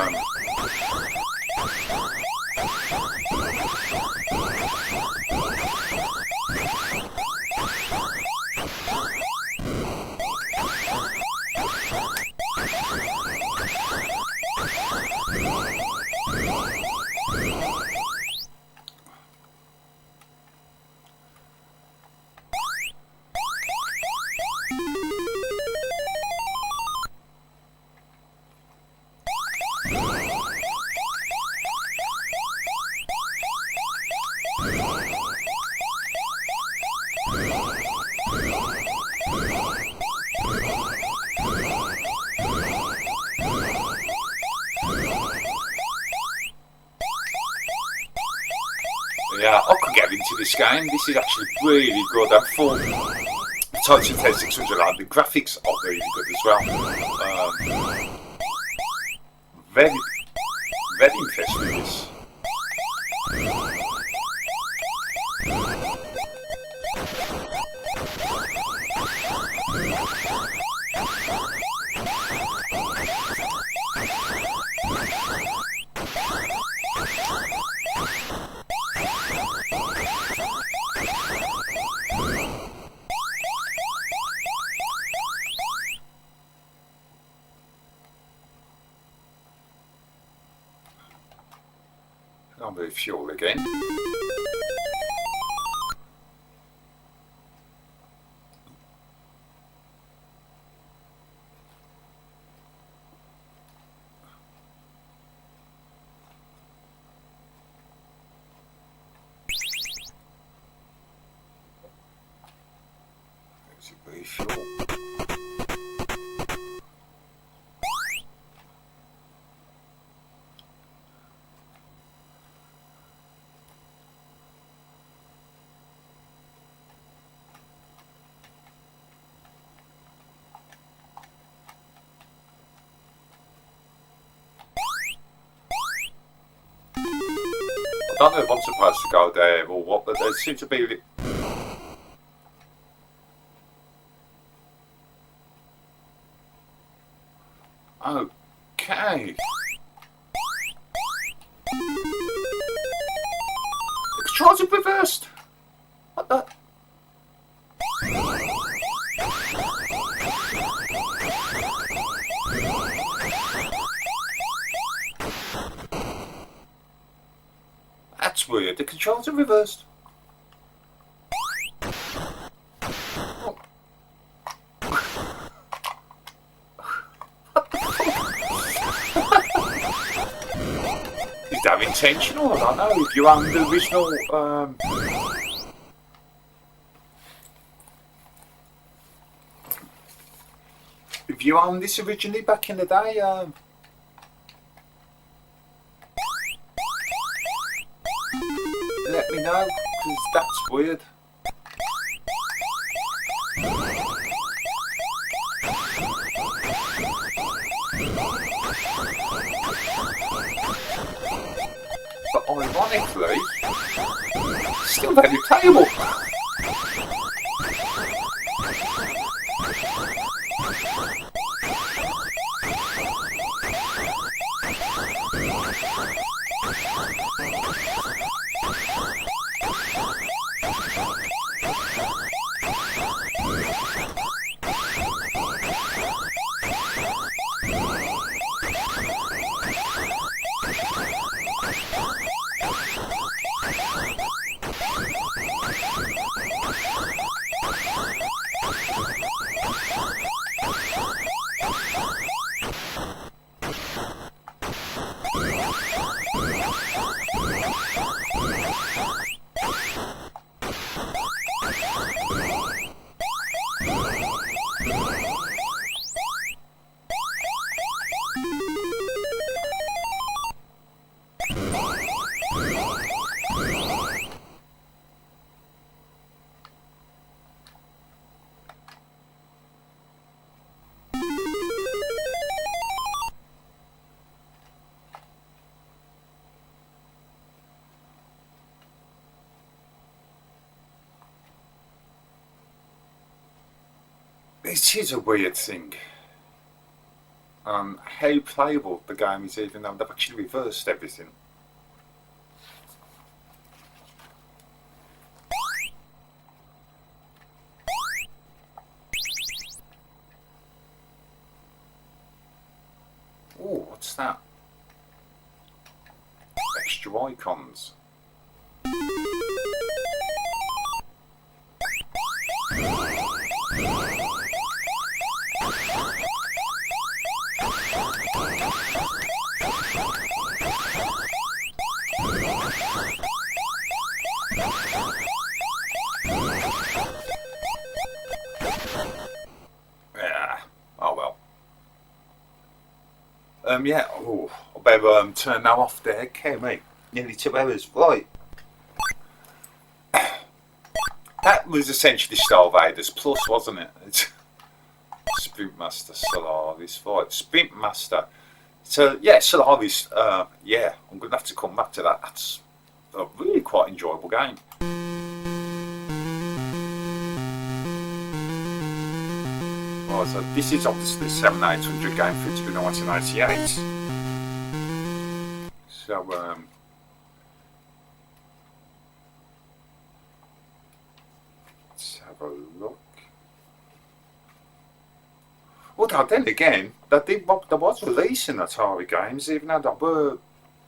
Yeah, I could get into this game. This is actually really good. And for the Atari 2600, the graphics are really good as well. Very, very impressed with this. I'll move fuel again. There's a refuel. I don't know if I'm supposed to go there or what, but there seems to be... Okay. The controls have reversed. What the... That's weird. The controls are reversed. Oh. Is that intentional? I don't know. If you own the original, if you owned this originally back in the day, let me know, because that's weird. But ironically, still very playable. It is a weird thing. How playable the game is, even though they've actually reversed everything. Oh, what's that? Extra icons. Yeah, oh, I better turn that off there. Okay, mate. Nearly 2 hours. Right. That was essentially Star Vaders Plus, wasn't it? Sprint Master Solaris. Right, Sprint Master. So, yeah, Solaris, yeah, I'm going to have to come back to that. That's a really quite enjoyable game. Right, so this is obviously 7800 game for it to be 1988. So, let's have a look. Although then again, there was releasing Atari games, even though they were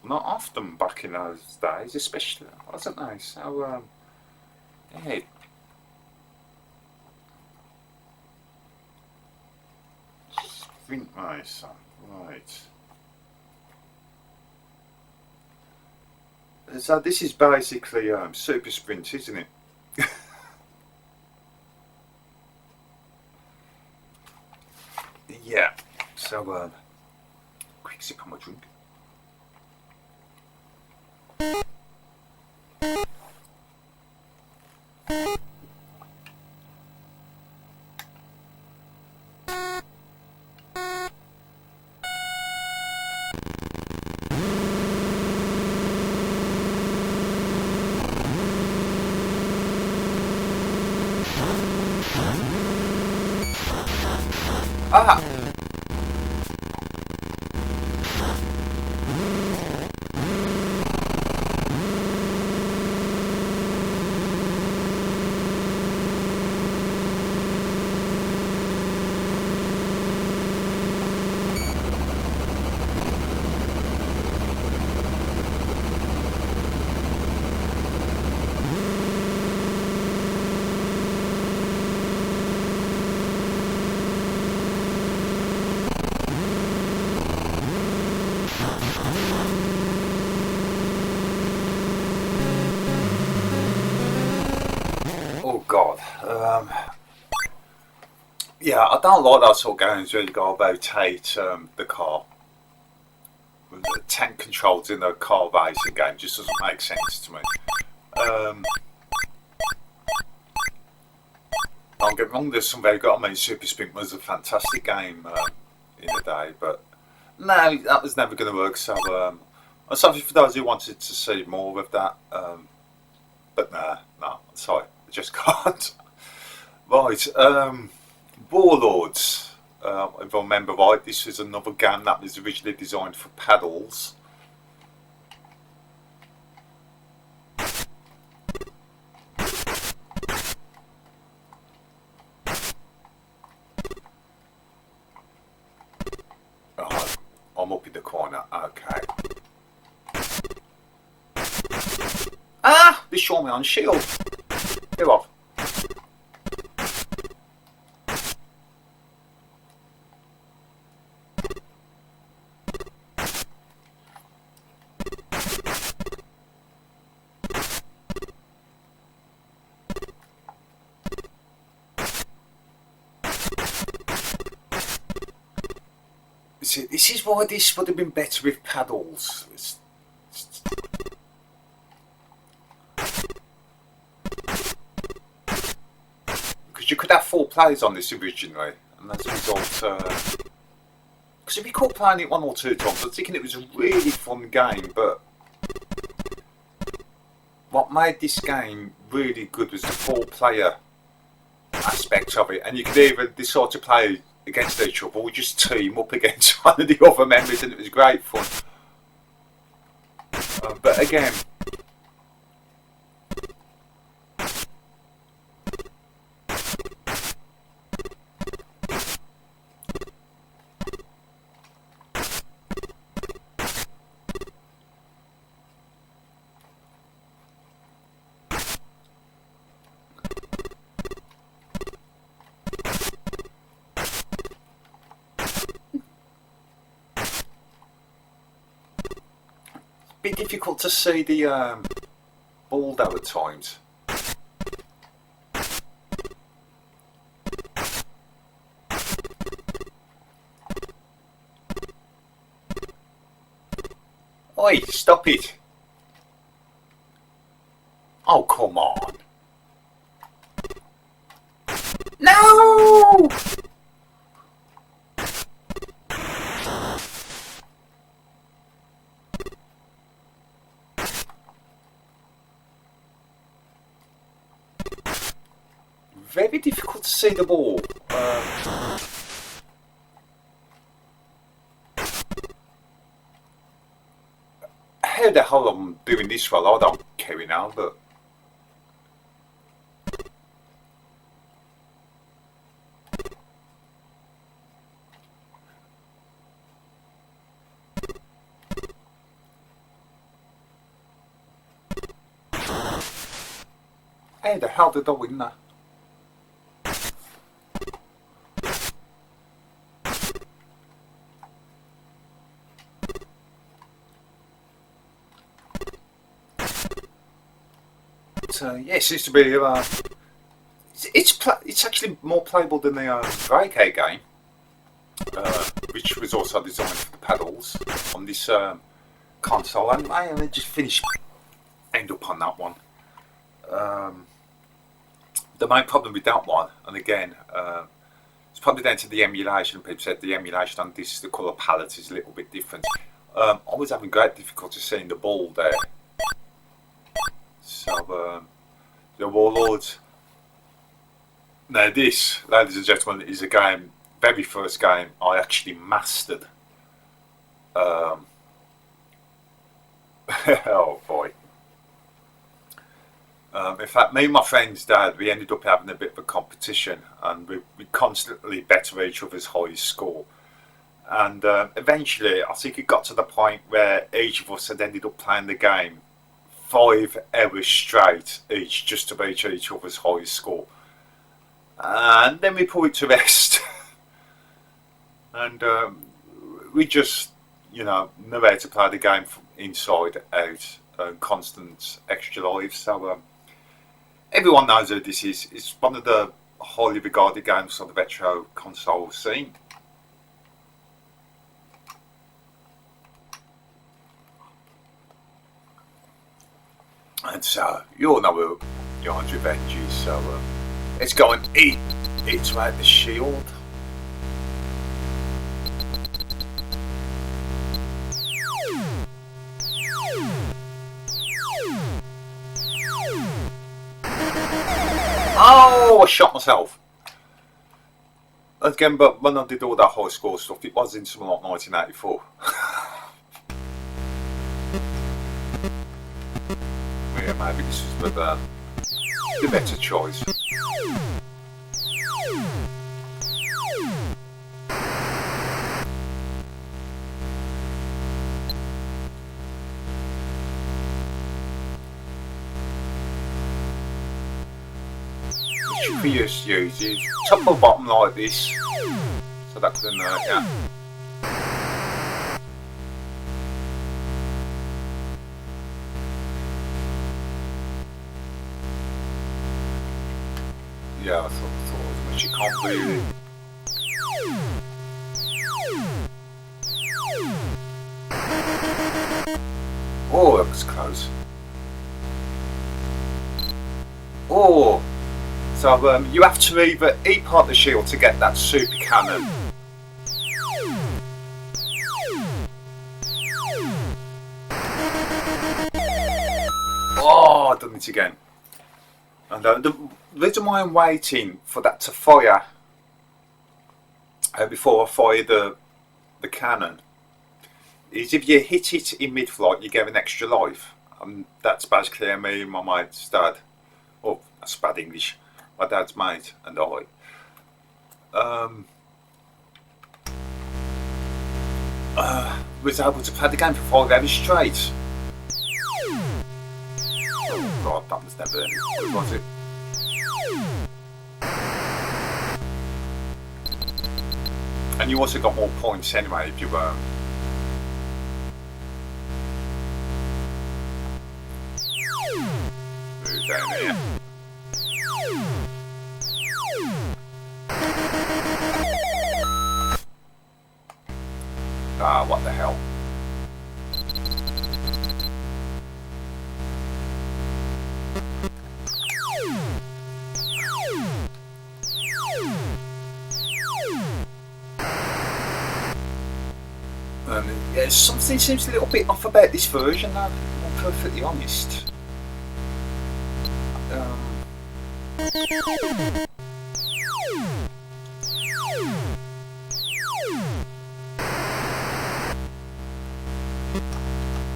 not often back in those days, especially, wasn't they? So, yeah. Sprint racer, right. So this is basically Super Sprint, isn't it? Yeah. So, quick sip on my drink. Ah! Oh God. Yeah, I don't like that sort of games where you got to rotate the car. The tank controls in the car racing game just doesn't make sense to me. Don't get me wrong, there's some very good. I mean, Super Sprint was a fantastic game in the day, but no, that was never going to work. So, something for those who wanted to see more of that, but no, sorry, I just can't. Right, Warlords. If I remember right, this was another game that was originally designed for paddles. Oh, I'm up in the corner. Okay. Ah! They shot me on shield. Get off. See, this is why this would have been better with paddles. Because you could have 4 players on this originally, and as a result, because if you caught playing it 1 or 2 times, I was thinking it was a really fun game, but what made this game really good was the 4-player aspect of it, and you could either decide to play against each other or just team up against one of the other members, and it was great fun. But again, bit difficult to see the ball at times. Oi, stop it! Oh, come on! No! Very difficult to see the ball. How the hell I'm doing this well, I don't care now, but How the hell did I win that? So yeah, it seems to be it's actually more playable than the Breakout game, which was also designed for the paddles on this console, and I just end up on that one. The main problem with that one, and again, it's probably down to the emulation. People said the emulation on this, the colour palette is a little bit different. I was having great difficulty seeing the ball there. So, the Warlords. Now this, ladies and gentlemen, is a game, very first game I actually mastered. Oh boy. In fact, me and my friend's dad, we ended up having a bit of a competition, and we constantly better each other's highest score. And eventually, I think it got to the point where each of us had ended up playing the game 5 hours straight each, just to beat each other's highest score. And then we put it to rest. And we just, knew how to play the game from inside out, constant extra lives. So everyone knows who this is. It's one of the highly regarded games on the retro console scene. And so, you all know who Yarn's Revenge is, so let's go and eat right the shield. Oh, I shot myself. Again, but when I did all that high score stuff, it was in something like 1984. Yeah, maybe this was the better choice. What you used to use is top or bottom like this, so that couldn't hurt ya. Yeah, I thought as much. You can't really. Oh, that was close. Oh, so you have to either eat part of the shield to get that super cannon. Oh, I've done it again. And the reason why I'm waiting for that to fire before I fire the cannon is if you hit it in mid-flight, you get an extra life. And that's basically me and my mate's dad. Oh, that's bad English. My dad's mate and I. Was able to play the game for 5 hours straight. Oh god, that was never any good, was it? And you also got more points anyway if you move down here. Ah, what the hell? Yeah, something seems a little bit off about this version, now, to be perfectly honest.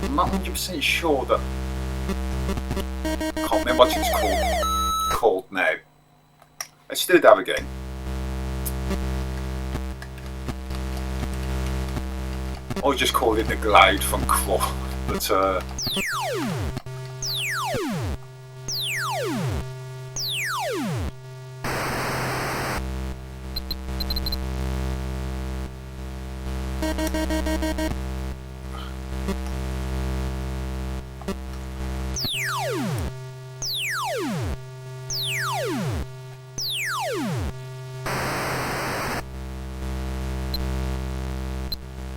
I'm not 100% sure that. Can't remember what it's called now. Let's do that again. I'll just call it the Glide from Claw, but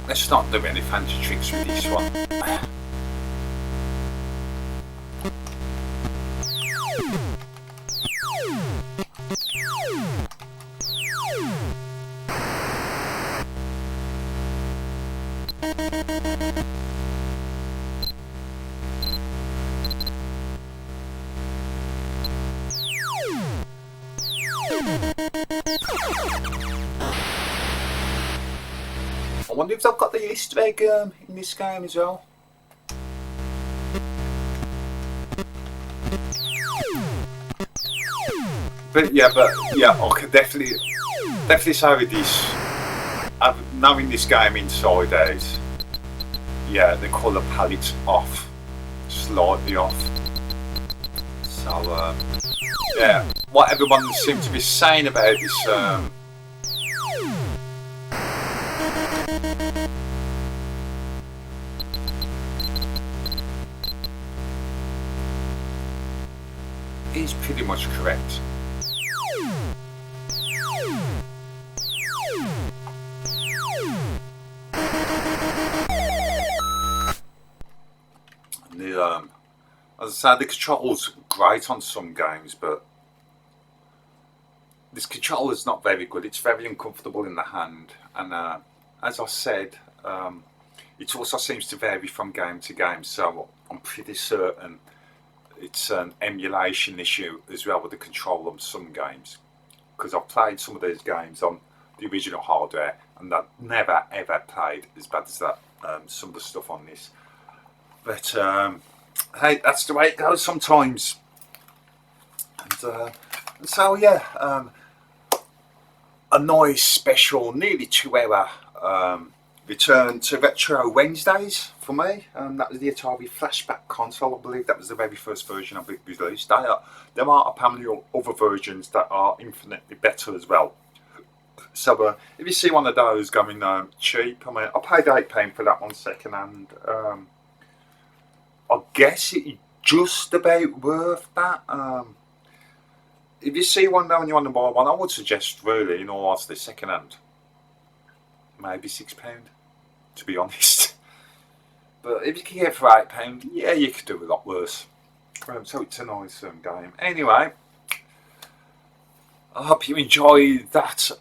let's not do any fancy tricks with this one. I wonder if they've got the Easter egg in this game as well. But yeah, I can definitely say with this, knowing this game inside out, yeah, the colour palette's off, slightly off. So yeah, what everyone seems to be saying about this is pretty much correct. As I say, the control's great on some games, but this controller's not very good. It's very uncomfortable in the hand, and as I said, it also seems to vary from game to game. So I'm pretty certain it's an emulation issue as well with the control on some games, because I've played some of these games on the original hardware, and that never ever played as bad as that. Some of the stuff on this, but hey, that's the way it goes sometimes. And so yeah, a nice special, nearly 2-hour return to Retro Wednesdays for me. That was the Atari Flashback Console, I believe. That was the very first version of it released. There are apparently other versions that are infinitely better as well. So if you see one of those going cheap, I mean, I paid £8 for that one second hand. I guess it's just about worth that. If you see one now and you want to buy one, I would suggest, really, in all honesty, second hand. Maybe £6, to be honest. But if you can get it for £8, yeah, you could do a lot worse. So it's a nice game. Anyway, I hope you enjoyed that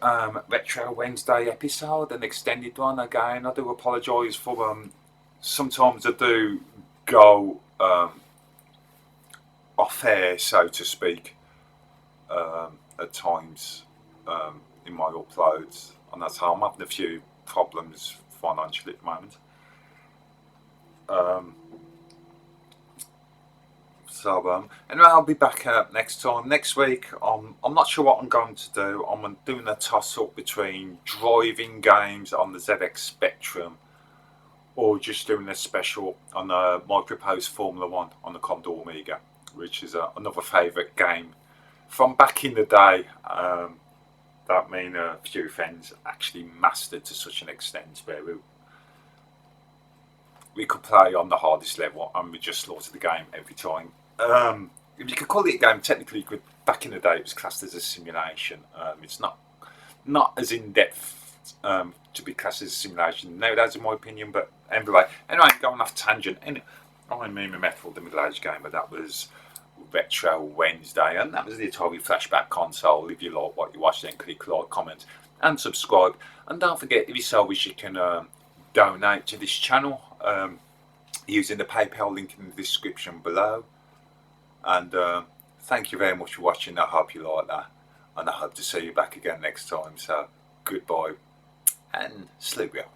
Retro Wednesday episode, an extended one. Again, I do apologise for sometimes I do go off air, so to speak, at times in my uploads, and that's how I'm having a few problems financially at the moment. Anyway, I'll be back next time. Next week, I'm not sure what I'm going to do. I'm doing a toss-up between driving games on the ZX Spectrum, or just doing a special on my proposed Formula 1 on the Commodore Amiga, which is another favourite game from back in the day. That mean a few friends actually mastered to such an extent where we could play on the hardest level and we just slaughter the game every time. If you could call it a game, technically you could, back in the day it was classed as a simulation. It's not as in-depth to be classed as a simulation nowadays, in my opinion, but anyway, going off tangent. Anyway, I mean Metal, the middle-aged gamer, that was Retro Wednesday, and that was the Atari Flashback Console. If you like what you watch, then click like, comment and subscribe, and don't forget, if you so wish, you can donate to this channel using the PayPal link in the description below. And thank you very much for watching. I hope you like that, and I hope to see you back again next time. So goodbye and sleep well.